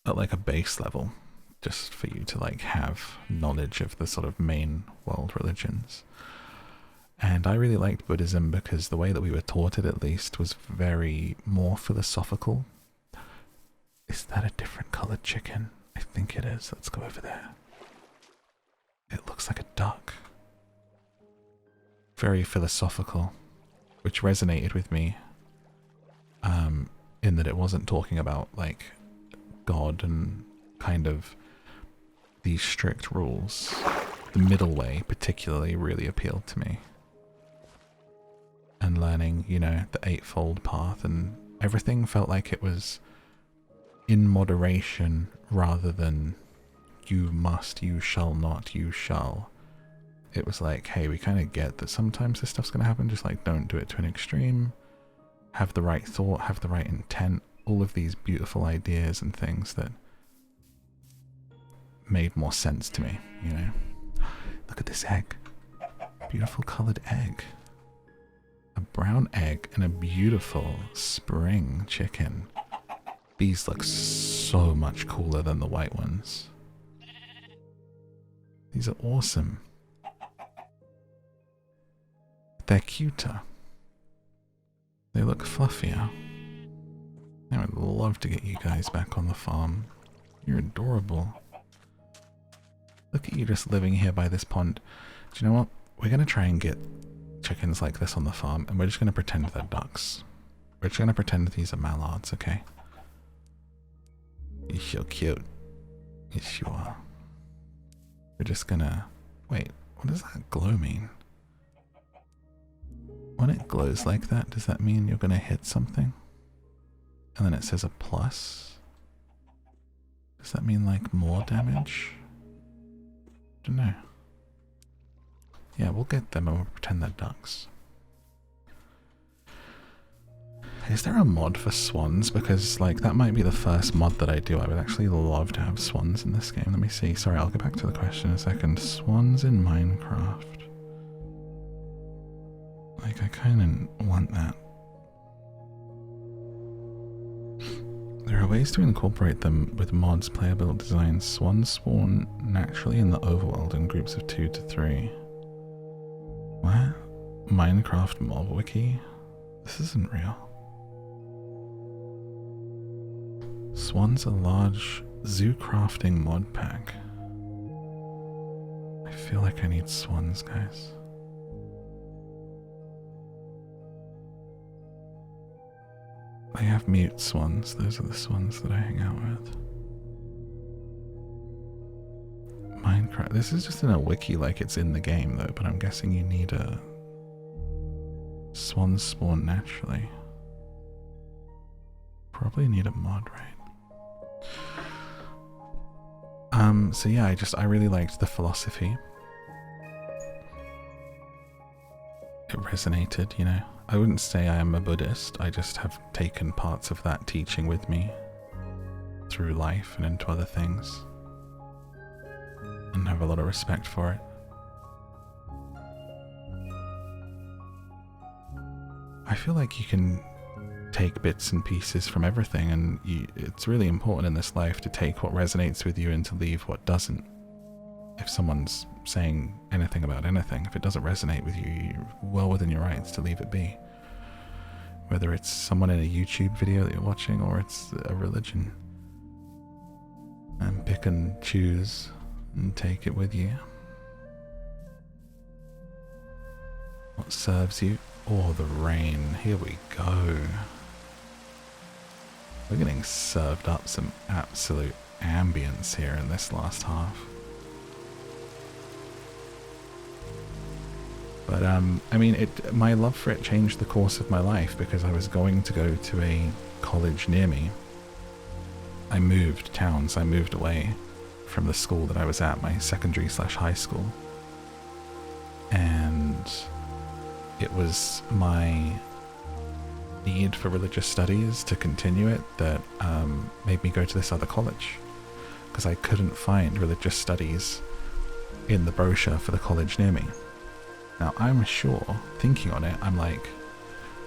At, like, a base level, just for you to, like, have knowledge of the sort of main world religions. And I really liked Buddhism because the way that we were taught it, at least, was very more philosophical. Is that a different colored chicken? I think it is. Let's go over there. It looks like a duck. Very philosophical, which resonated with me, in that it wasn't talking about, like, God and kind of these strict rules. the middle way particularly really appealed to me. And learning, you know, the eightfold path, and everything felt like it was in moderation rather than you must, you shall not, you shall. It was like, hey, we kind of get that sometimes this stuff's going to happen, just like don't do it to an extreme. Have the right thought, have the right intent, all of these beautiful ideas and things that made more sense to me, you know. Look at this egg. Beautiful colored egg. A brown egg and a beautiful spring chicken. These look so much cooler than the white ones. These are awesome. They're cuter. They look fluffier. I would love to get you guys back on the farm. You're adorable. Look at you just living here by this pond. Do you know what? We're going to try and get chickens like this on the farm, and we're just going to pretend they're ducks. We're just going to pretend these are mallards, okay? You're so cute. Yes, you are. We're just gonna... Wait, what does that glow mean? When it glows like that, does that mean you're gonna hit something? And then it says a plus? Does that mean like more damage? Don't know. Yeah, we'll get them and we'll pretend they're ducks. Is there a mod for swans? Because like that might be the first mod that I do. I would actually love to have swans in this game. Let me see. Sorry, I'll get back to the question in a second. Swans in Minecraft. Like I kind of want that. There are ways to incorporate them with mods, playable designs. Swans spawn naturally in the overworld in groups of 2 to 3. What? Minecraft mob wiki? This isn't real. Swans a large zoo crafting mod pack. I feel like I need swans, guys. I have mute swans. Those are the swans that I hang out with. Minecraft. This is just in a wiki like it's in the game though, but I'm guessing you need a swans spawn naturally. Probably need a mod, right? So yeah, I really liked the philosophy. It resonated, you know. I wouldn't say I am a Buddhist, I just have taken parts of that teaching with me through life and into other things, and have a lot of respect for it. I feel like you can take bits and pieces from everything, and it's really important in this life to take what resonates with you and to leave what doesn't. If someone's saying anything about anything, if it doesn't resonate with you, you're well within your rights to leave it be. Whether it's someone in a YouTube video that you're watching or it's a religion. And pick and choose and take it with you. What serves you? Oh, the rain. Here we go. We're getting served up some absolute ambience here in this last half. But I mean, my love for it changed the course of my life because I was going to go to a college near me. I moved towns. I moved away from the school that I was at, my secondary/high school. And it was my need for religious studies to continue it that made me go to this other college, because I couldn't find religious studies in the brochure for the college near me. Now I'm sure, thinking on it, I'm like,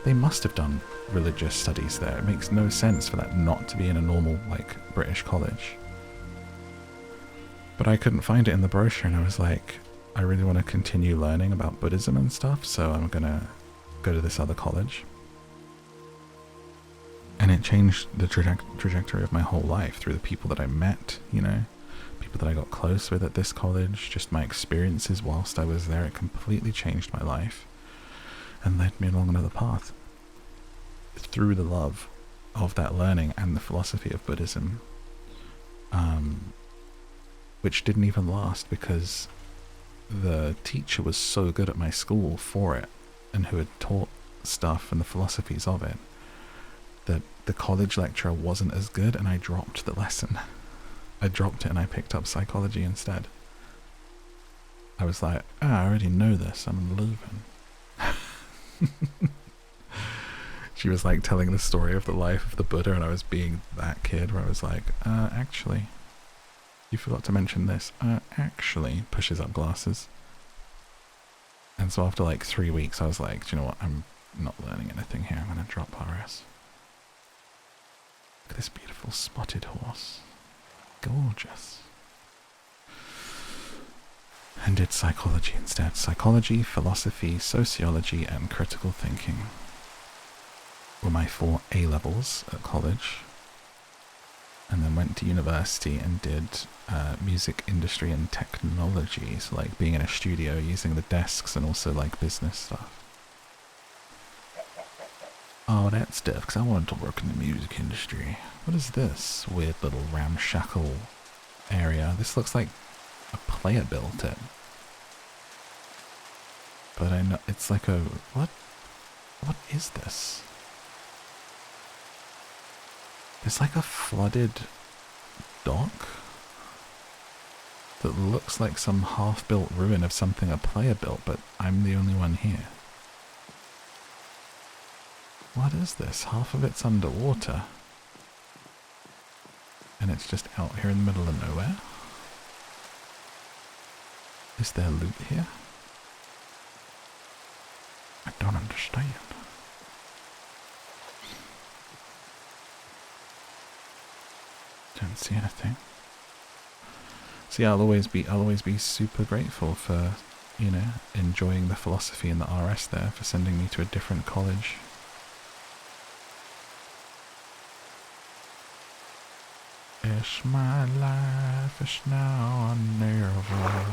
they must have done religious studies there. It makes no sense for that not to be in a normal, like, British college. But I couldn't find it in the brochure, and I was like, I really want to continue learning about Buddhism and stuff, so I'm gonna go to this other college. And it changed the trajectory of my whole life through the people that I met, you know, people that I got close with at this college, just my experiences whilst I was there. It completely changed my life and led me along another path through the love of that learning and the philosophy of Buddhism, which didn't even last because the teacher was so good at my school for it, and who had taught stuff and the philosophies of it, that the college lecturer wasn't as good, and I dropped the lesson. I dropped it and I picked up psychology instead. I was like, I already know this, I'm leaving. She was like telling the story of the life of the Buddha, and I was being that kid where I was like, actually, you forgot to mention this. Actually, pushes up glasses. And so after like 3 weeks, I was like, do you know what? I'm not learning anything here. I'm going to drop RS. Look at this beautiful spotted horse. Gorgeous. And did psychology instead. Psychology, philosophy, sociology, and critical thinking were my 4 A-levels at college. And then went to university and did music industry and technology, so like being in a studio, using the desks, and also like business stuff. Oh, that stuff, because I wanted to work in the music industry. What is this weird little ramshackle area? This looks like a player built it. But I know it's like a... What is this? It's like a flooded dock that looks like some half-built ruin of something a player built, but I'm the only one here. What is this? Half of it's underwater. And it's just out here in the middle of nowhere? Is there loot here? I don't understand. Don't see anything. So yeah, I'll always be super grateful for, you know, enjoying the philosophy in the RS there, for sending me to a different college. It's my life, it's now or never.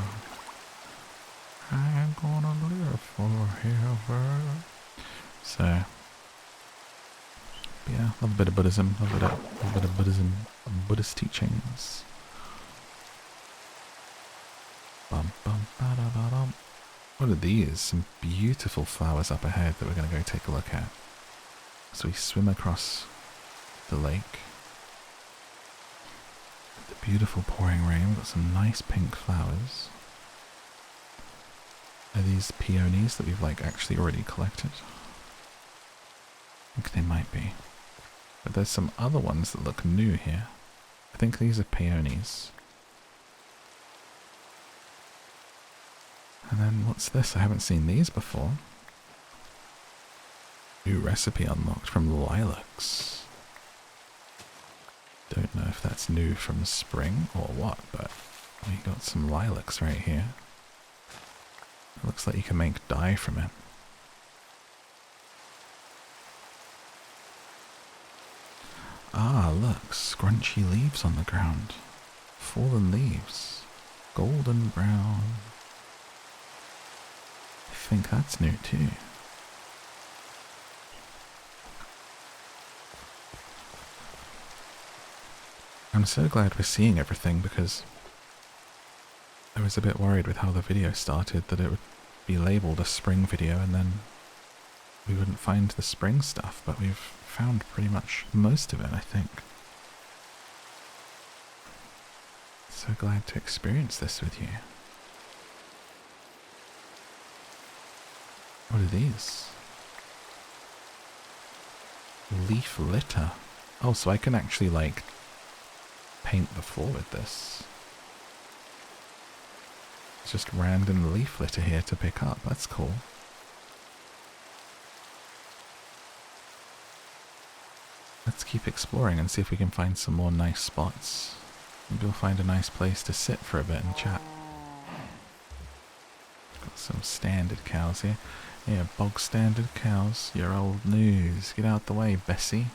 I'm gonna live forever. So, yeah, love a bit of Buddhism, love a bit of Buddhism, Buddhist teachings. What are these? Some beautiful flowers up ahead that we're going to go take a look at. So we swim across the lake. The beautiful pouring rain. We've got some nice pink flowers. Are these peonies that we've like actually already collected? I think they might be. But there's some other ones that look new here. I think these are peonies. And then what's this? I haven't seen these before. New recipe unlocked from lilacs. Don't know if that's new from spring or what, but we got some lilacs right here. It looks like you can make dye from it. Ah, look, scrunchy leaves on the ground. Fallen leaves. Golden brown. I think that's new too. I'm so glad we're seeing everything, because I was a bit worried with how the video started that it would be labelled a spring video and then we wouldn't find the spring stuff, but we've found pretty much most of it, I think. So glad to experience this with you. What are these? Leaf litter. Oh, so I can actually like paint the floor with this. It's just random leaf litter here to pick up. That's cool. Let's keep exploring and see if we can find some more nice spots. Maybe we'll find a nice place to sit for a bit and chat. Got some standard cows here. Yeah, bog standard cows. Your old news. Get out the way, Bessie.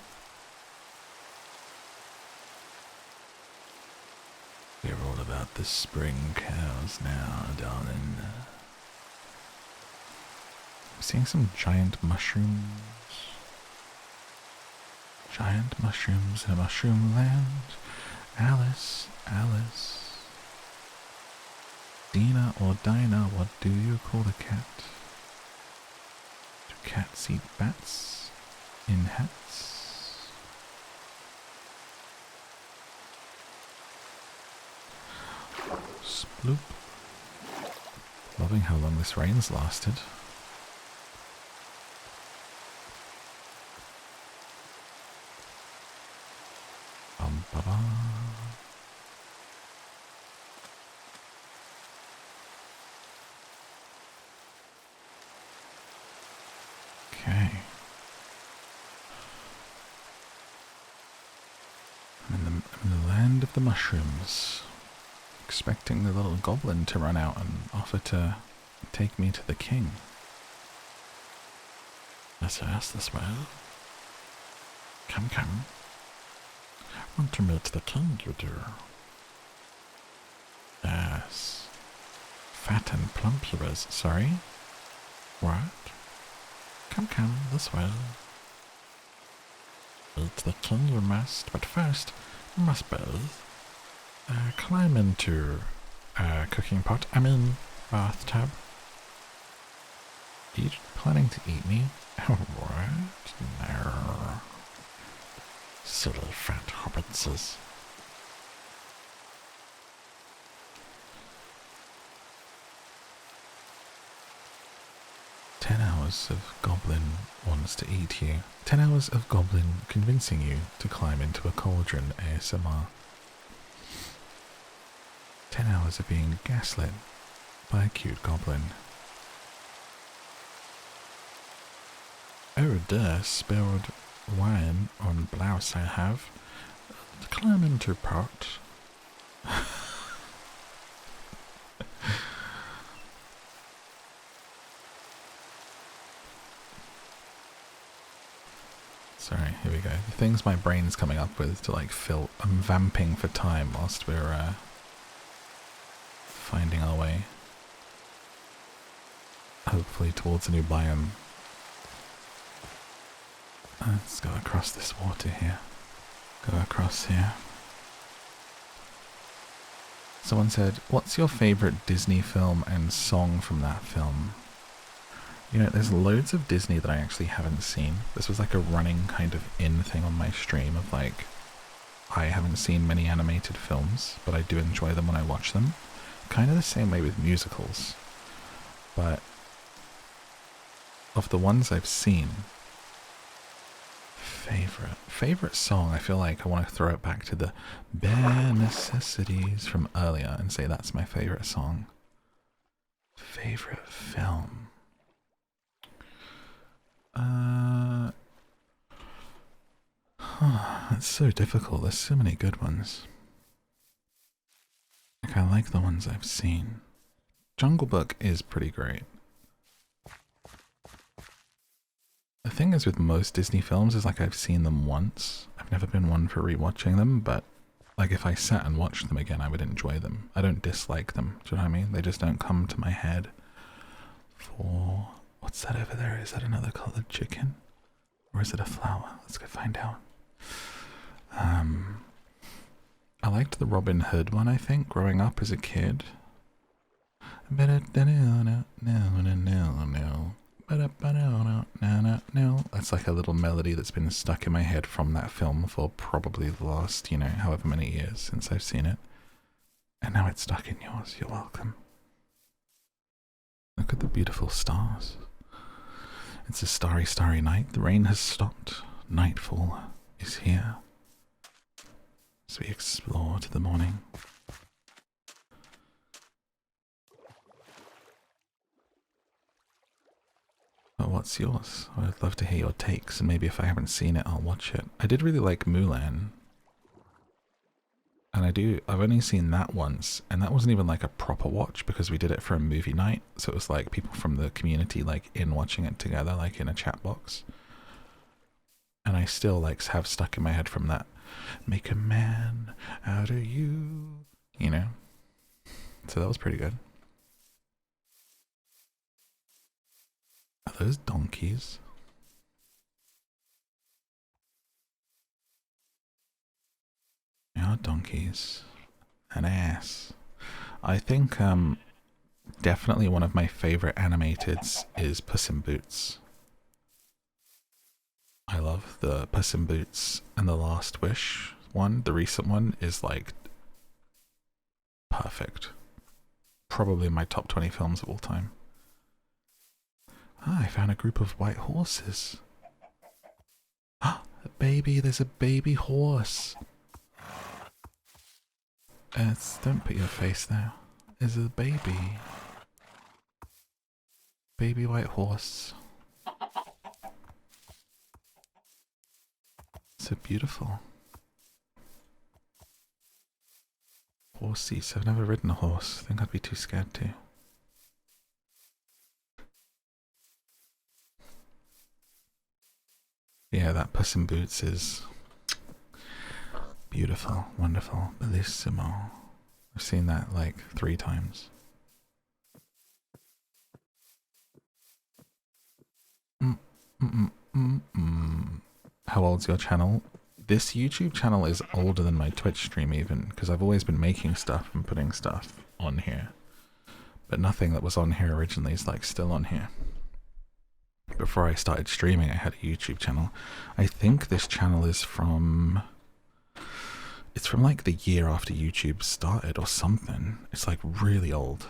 We're all about the spring cows now, darling. I'm seeing some giant mushrooms. Giant mushrooms in a mushroom land. Alice, Alice. Dina or Dinah, what do you call a cat? Do cats eat bats in hats? Sploop. Loving how long this rain's lasted. Ba-ba. Okay. I'm in the land of the mushrooms, expecting the little goblin to run out and offer to take me to the king. Let's ask this way. Come, come. Want to meet the king, you do? Yes. Fat and plump you is, sorry? What? Come, come, this way. Meet the king you must, but first, you must bathe. Climb into a cooking pot, bathtub. Are you planning to eat me? What? No. Silly fat hobbitses. Of goblin wants to eat you. 10 hours of goblin convincing you to climb into a cauldron ASMR. 10 hours of being gaslit by a cute goblin. Oh dear, spilled wine on blouse I have. To climb into pot. Sorry, here we go. The things my brain's coming up with to like fill. I'm vamping for time whilst we're finding our way. Hopefully towards a new biome. Let's go across this water here. Go across here. Someone said, what's your favourite Disney film and song from that film? You know, there's loads of Disney that I actually haven't seen. This was like a running kind of in thing on my stream of like, I haven't seen many animated films, but I do enjoy them when I watch them. Kind of the same way with musicals. But of the ones I've seen, favorite song, I feel like I want to throw it back to the Bare Necessities from earlier and say that's my favorite song. Favorite film. It's so difficult. There's so many good ones. Like, I like the ones I've seen. Jungle Book is pretty great. The thing is with most Disney films is like I've seen them once. I've never been one for rewatching them, but like if I sat and watched them again, I would enjoy them. I don't dislike them. Do you know what I mean? They just don't come to my head for... What's that over there? Is that another coloured chicken? Or is it a flower? Let's go find out. I liked the Robin Hood one, I think, growing up as a kid. That's like a little melody that's been stuck in my head from that film for probably the last, you know, however many years since I've seen it. And now it's stuck in yours. You're welcome. Look at the beautiful stars. It's a starry, starry night. The rain has stopped. Nightfall is here. As we explore to the morning. But what's yours? I'd love to hear your takes, and maybe if I haven't seen it, I'll watch it. I did really like Mulan. And I've only seen that once, and that wasn't even like a proper watch because we did it for a movie night. So it was like people from the community like in watching it together, like in a chat box. And I still like have stuck in my head from that, make a man out of you, you know? So that was pretty good. Are those donkeys? Yeah, donkeys. An ass. I think Definitely one of my favorite animateds is Puss in Boots. I love the Puss in Boots and the Last Wish one. The recent one is like perfect. Probably my top 20 films of all time. Ah, I found a group of white horses. Ah, a baby, there's a baby horse. Don't put your face there. There's a baby. Baby white horse. So beautiful. Horses. I've never ridden a horse. I think I'd be too scared to. Yeah, that Puss in Boots is beautiful, wonderful, bellissimo. I've seen that like 3 times. How old's your channel? This YouTube channel is older than my Twitch stream even, because I've always been making stuff and putting stuff on here. But nothing that was on here originally is like still on here. Before I started streaming, I had a YouTube channel. I think this channel is from... It's from like the year after YouTube started or something. It's like really old.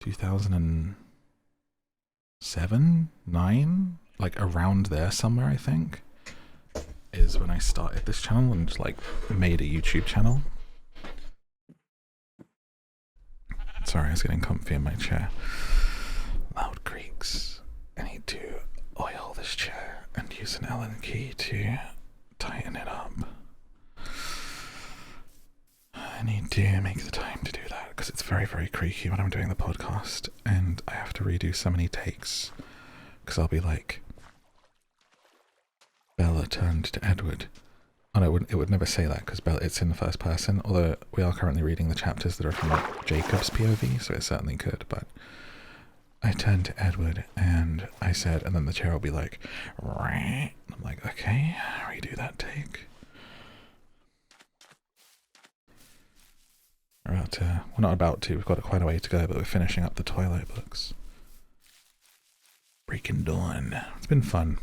2007? 9? Like around there somewhere, I think, is when I started this channel and just like made a YouTube channel. Sorry, I was getting comfy in my chair. Loud creaks. I need to oil this chair and use an Allen key to tighten it up. I need to make the time to do that because it's very, very creaky when I'm doing the podcast and I have to redo so many takes because I'll be like, Bella turned to Edward. Oh no, it would never say that because it's in the first person, although we are currently reading the chapters that are from Jacob's POV, so it certainly could, but I turned to Edward and I said, and then the chair will be like, I'm like, okay, redo that take. We're not about to, we've got quite a way to go, but we're finishing up the Twilight books. Breaking Dawn. It's been fun.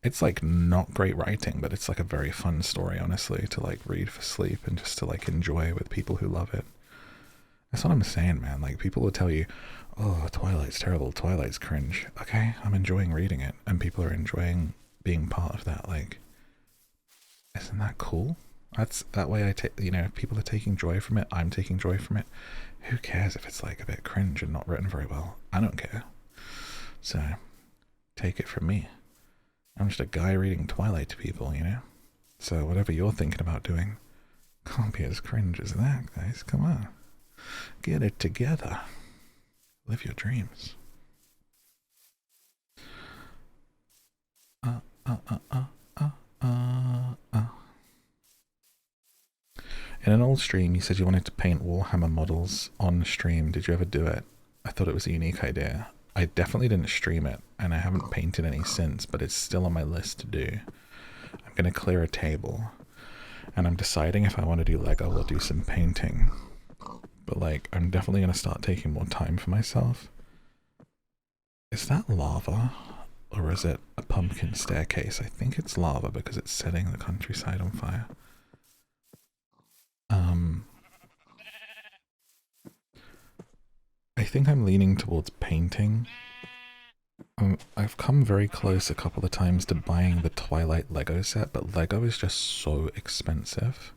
It's like not great writing, but it's like a very fun story, honestly, to like read for sleep and just to like enjoy with people who love it. That's what I'm saying, man. Like people will tell you, oh, Twilight's terrible, Twilight's cringe. Okay, I'm enjoying reading it and people are enjoying being part of that. Like, isn't that cool? That's that way I take, you know, if people are taking joy from it, I'm taking joy from it. Who cares if it's like a bit cringe and not written very well? I don't care. So, take it from me. I'm just a guy reading Twilight to people, you know? So whatever you're thinking about doing, can't be as cringe as that, guys. Come on. Get it together. Live your dreams. In an old stream, you said you wanted to paint Warhammer models on stream. Did you ever do it? I thought it was a unique idea. I definitely didn't stream it, and I haven't painted any since, but it's still on my list to do. I'm going to clear a table, and I'm deciding if I want to do Lego or do some painting. But, like, I'm definitely going to start taking more time for myself. Is that lava? Or is it a pumpkin staircase? I think it's lava because it's setting the countryside on fire. I think I'm leaning towards painting. I've come very close a couple of times to buying the Twilight Lego set, but Lego is just so expensive.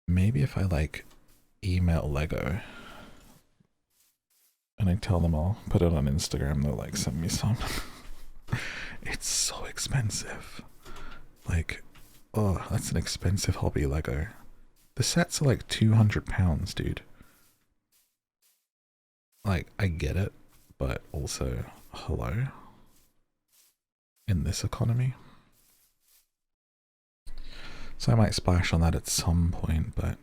Maybe if I like email Lego and I tell them I'll put it on Instagram, they'll like send me some. It's so expensive. Like, oh, that's an expensive hobby, Lego. The sets are like £200, dude. Like, I get it, but also, hello? In this economy? So I might splash on that at some point, but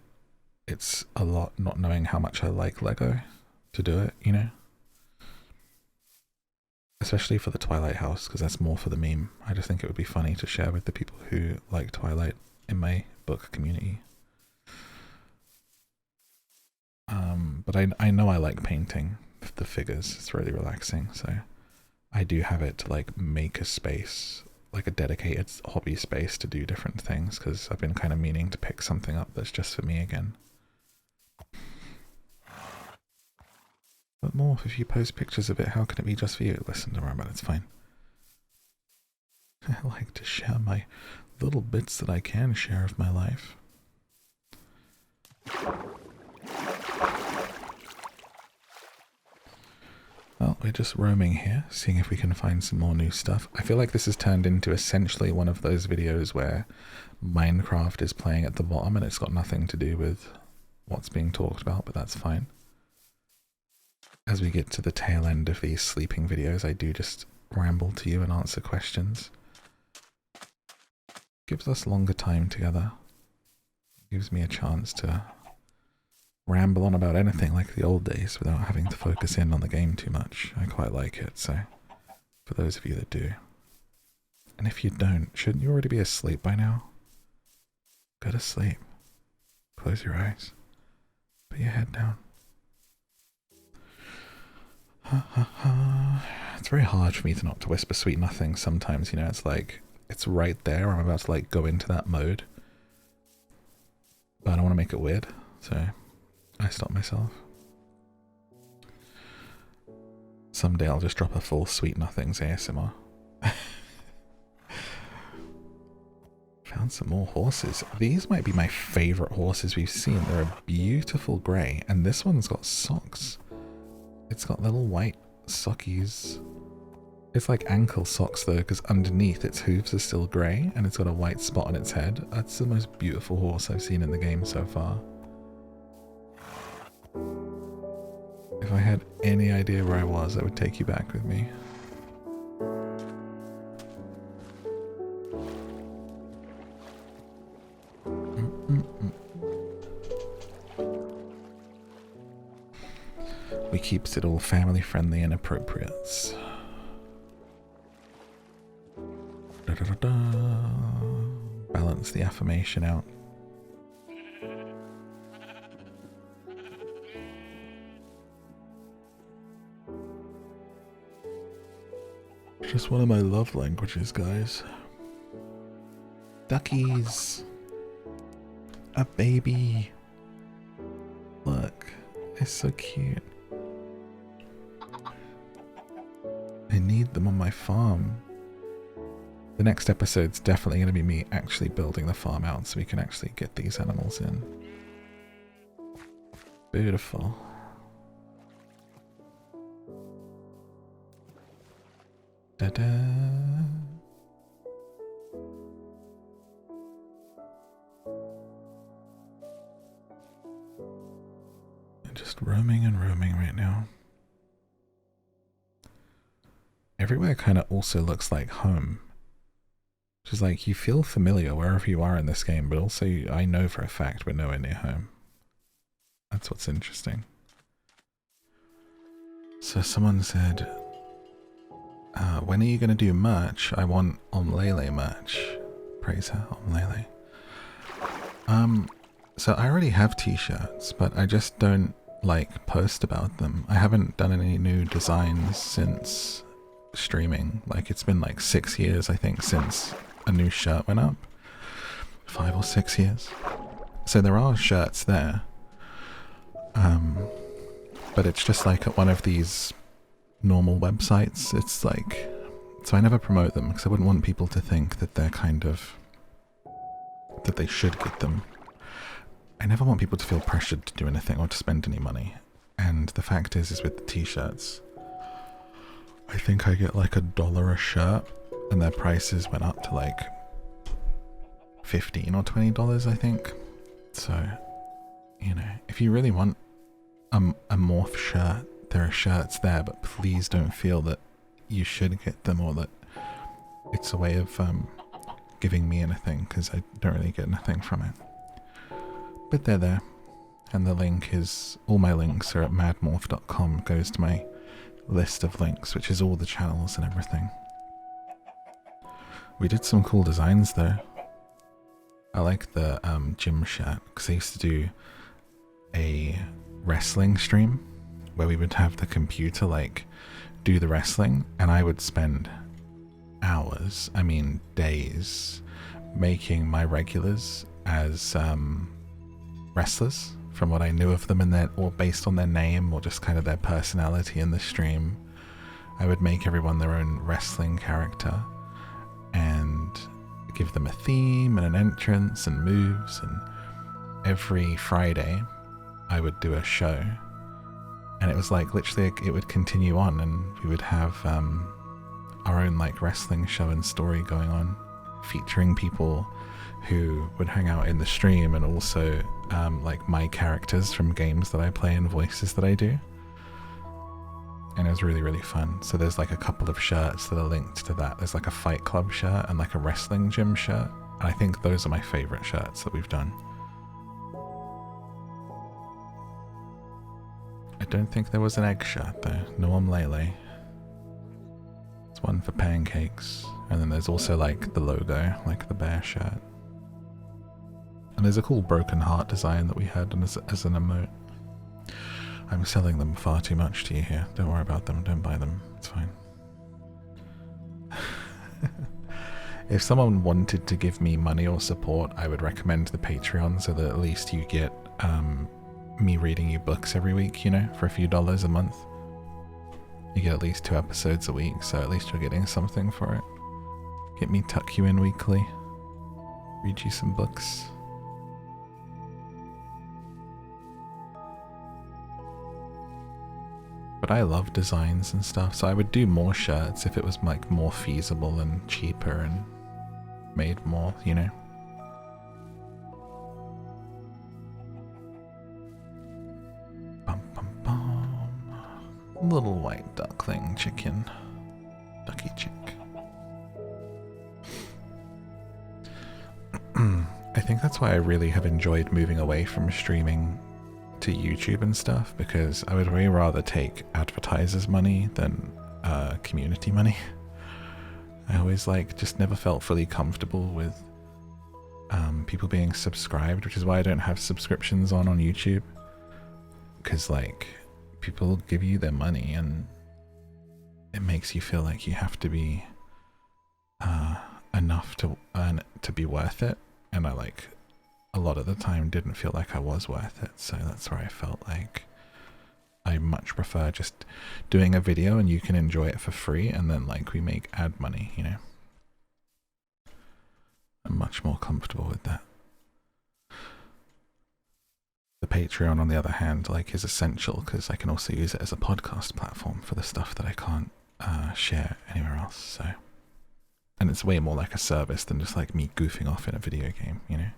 it's a lot not knowing how much I like Lego to do it, you know? Especially for the Twilight house, because that's more for the meme. I just think it would be funny to share with the people who like Twilight in my book community. But I know I like painting the figures. It's really relaxing, so I do have it to like make a space, like a dedicated hobby space to do different things, because I've been kind of meaning to pick something up that's just for me again. But Morph, if you post pictures of it, how can it be just for you? Listen, don't worry about it, it's fine. I like to share my little bits that I can share of my life. Well, we're just roaming here, seeing if we can find some more new stuff. I feel like this has turned into essentially one of those videos where Minecraft is playing at the bottom and it's got nothing to do with what's being talked about, but that's fine. As we get to the tail end of these sleeping videos, I do just ramble to you and answer questions. Gives us longer time together. Gives me a chance to ramble on about anything like the old days without having to focus in on the game too much. I quite like it, so for those of you that do. And if you don't, shouldn't you already be asleep by now? Go to sleep. Close your eyes. Put your head down. It's very hard for me to not to whisper sweet nothings sometimes, you know, it's like, it's right there, I'm about to like go into that mode. But I don't want to make it weird, so I stop myself. Someday I'll just drop a full sweet nothings ASMR. Found some more horses. These might be my favorite horses we've seen. They're a beautiful grey, and this one's got socks. It's got little white sockies. It's like ankle socks though, because underneath its hooves are still grey, and it's got a white spot on its head. That's the most beautiful horse I've seen in the game so far. If I had any idea where I was, I would take you back with me. We keeps it all family friendly and appropriate. Da, da, da, da. Balance the affirmation out. Just one of my love languages, guys. Duckies. A baby. Look, it's so cute. I need them on my farm. The next episode's definitely going to be me actually building the farm out so we can actually get these animals in. Beautiful. Da-da. I'm just roaming and roaming right now. Everywhere kind of also looks like home. Which is like, you feel familiar wherever you are in this game, but also I know for a fact we're nowhere near home. That's what's interesting. So someone said, when are you going to do merch? I want Omlele merch. Praise her, Omlele. So I already have t-shirts, but I just don't like post about them. I haven't done any new designs since streaming. Like, it's been like 6 years, I think, since a new shirt went up. 5 or 6 years. So there are shirts there. But it's just like at one of these normal websites. It's like, so I never promote them because I wouldn't want people to think that they're kind of, that they should get them. I never want people to feel pressured to do anything or to spend any money. And the fact is with the t-shirts, I think I get like $1 a shirt, and their prices went up to like $15 or $20, I think. So, you know, if you really want a morph shirt, there are shirts there, but please don't feel that you should get them or that it's a way of giving me anything, because I don't really get anything from it. But they're there, and the link is, all my links are at madmorph.com, goes to my list of links, which is all the channels and everything. We did some cool designs though. I like the gym shirt, because I used to do a wrestling stream where we would have the computer like do the wrestling, and I would spend hours, I mean days, making my regulars as wrestlers from what I knew of them, and or based on their name or just kind of their personality in the stream. I would make everyone their own wrestling character and give them a theme and an entrance and moves, and every Friday I would do a show, and it was like literally it would continue on, and we would have our own like wrestling show and story going on, featuring people who would hang out in the stream, and also like my characters from games that I play and voices that I do. And it was really, really fun. So there's like a couple of shirts that are linked to that. There's like a Fight Club shirt and like a wrestling gym shirt. And I think those are my favorite shirts that we've done. I don't think there was an egg shirt though. No Lele. It's one for pancakes. And then there's also like the logo, like the bear shirt. And there's a cool broken heart design that we had as an emote. I'm selling them far too much to you here. Don't worry about them. Don't buy them. It's fine. If someone wanted to give me money or support, I would recommend the Patreon, so that at least you get me reading you books every week, you know, for a few dollars a month. You get at least 2 episodes a week, so at least you're getting something for it. Get me tuck you in weekly. Read you some books. But I love designs and stuff, so I would do more shirts if it was like more feasible and cheaper and made more, you know. Bum bum bum. Little white duckling chicken. Ducky chick. I think that's why I really have enjoyed moving away from streaming to YouTube and stuff, because I would way rather take advertisers' money than community money. I always just never felt fully comfortable with people being subscribed, which is why I don't have subscriptions on YouTube, because people give you their money and it makes you feel like you have to be enough to earn it to be worth it, and I a lot of the time didn't feel like I was worth it, so that's where I felt like I much prefer just doing a video and you can enjoy it for free, and then we make ad money, you know. I'm much more comfortable with that. The Patreon, on the other hand, is essential because I can also use it as a podcast platform for the stuff that I can't share anywhere else, so. And it's way more like a service than just me goofing off in a video game, you know.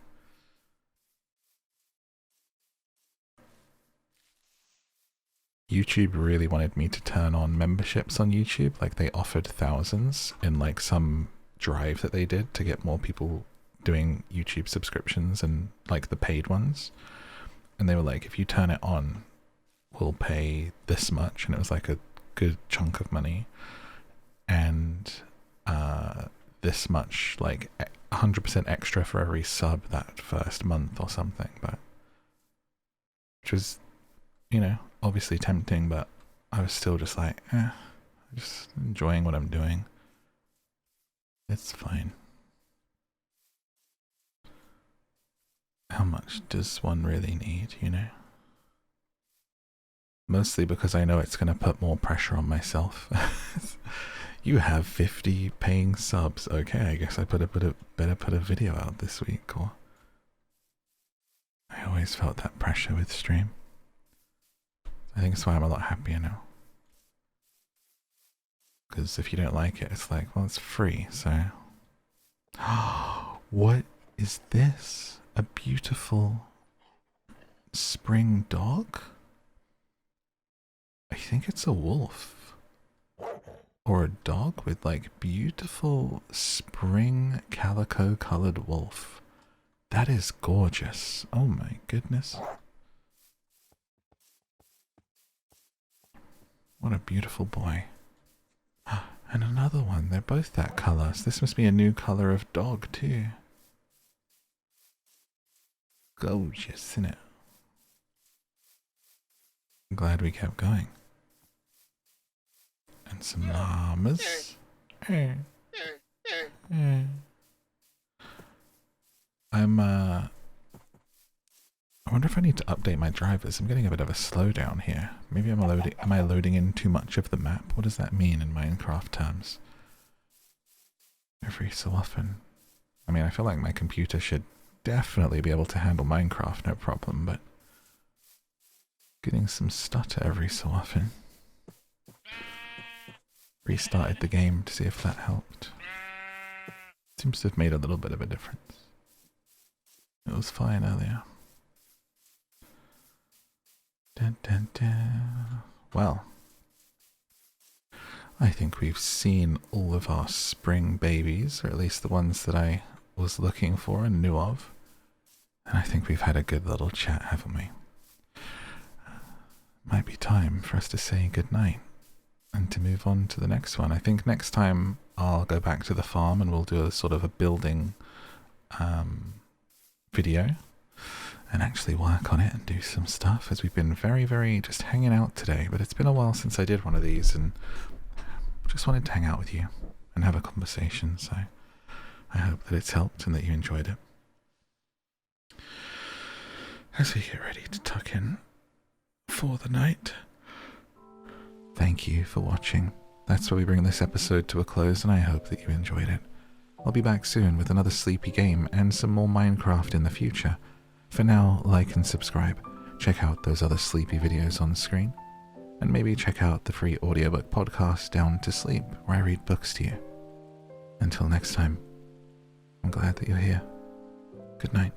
YouTube really wanted me to turn on memberships on YouTube. They offered thousands in some drive that they did to get more people doing YouTube subscriptions and the paid ones. And they were if you turn it on, we'll pay this much. And it was a good chunk of money. And this much, 100% extra for every sub that first month or something. But which was, you know, obviously tempting, but I was still just just enjoying what I'm doing. It's fine. How much does one really need, you know? Mostly because I know it's going to put more pressure on myself. You have 50 paying subs. Okay, I guess I better put a video out this week, or I always felt that pressure with stream. I think that's why I'm a lot happier now. Because if you don't like it, it's well, it's free, so. What is this? A beautiful spring dog? I think it's a wolf. Or a dog with beautiful spring calico colored wolf. That is gorgeous. Oh my goodness. What a beautiful boy. And another one. They're both that color. So this must be a new color of dog too. Gorgeous, isn't it? I'm glad we kept going. And some llamas. I wonder if I need to update my drivers. I'm getting a bit of a slowdown here. Maybe am I loading in too much of the map? What does that mean in Minecraft terms? Every so often. I mean, I feel like my computer should definitely be able to handle Minecraft, no problem, but getting some stutter every so often. Restarted the game to see if that helped. Seems to have made a little bit of a difference. It was fine earlier. Dun, dun, dun. Well, I think we've seen all of our spring babies, or at least the ones that I was looking for and knew of. And I think we've had a good little chat, haven't we? Might be time for us to say goodnight and to move on to the next one. I think next time I'll go back to the farm and we'll do a sort of a building video and actually work on it and do some stuff, as we've been very just hanging out today. But it's been a while since I did one of these and just wanted to hang out with you and have a conversation, so I hope that it's helped and that you enjoyed it. As we get ready to tuck in for the night, thank you for watching. That's where we bring this episode to a close, and I hope that you enjoyed it. I'll be back soon with another sleepy game and some more Minecraft in the future. For now, like and subscribe, check out those other sleepy videos on screen, and maybe check out the free audiobook podcast Down to Sleep, where I read books to you. Until next time, I'm glad that you're here. Good night.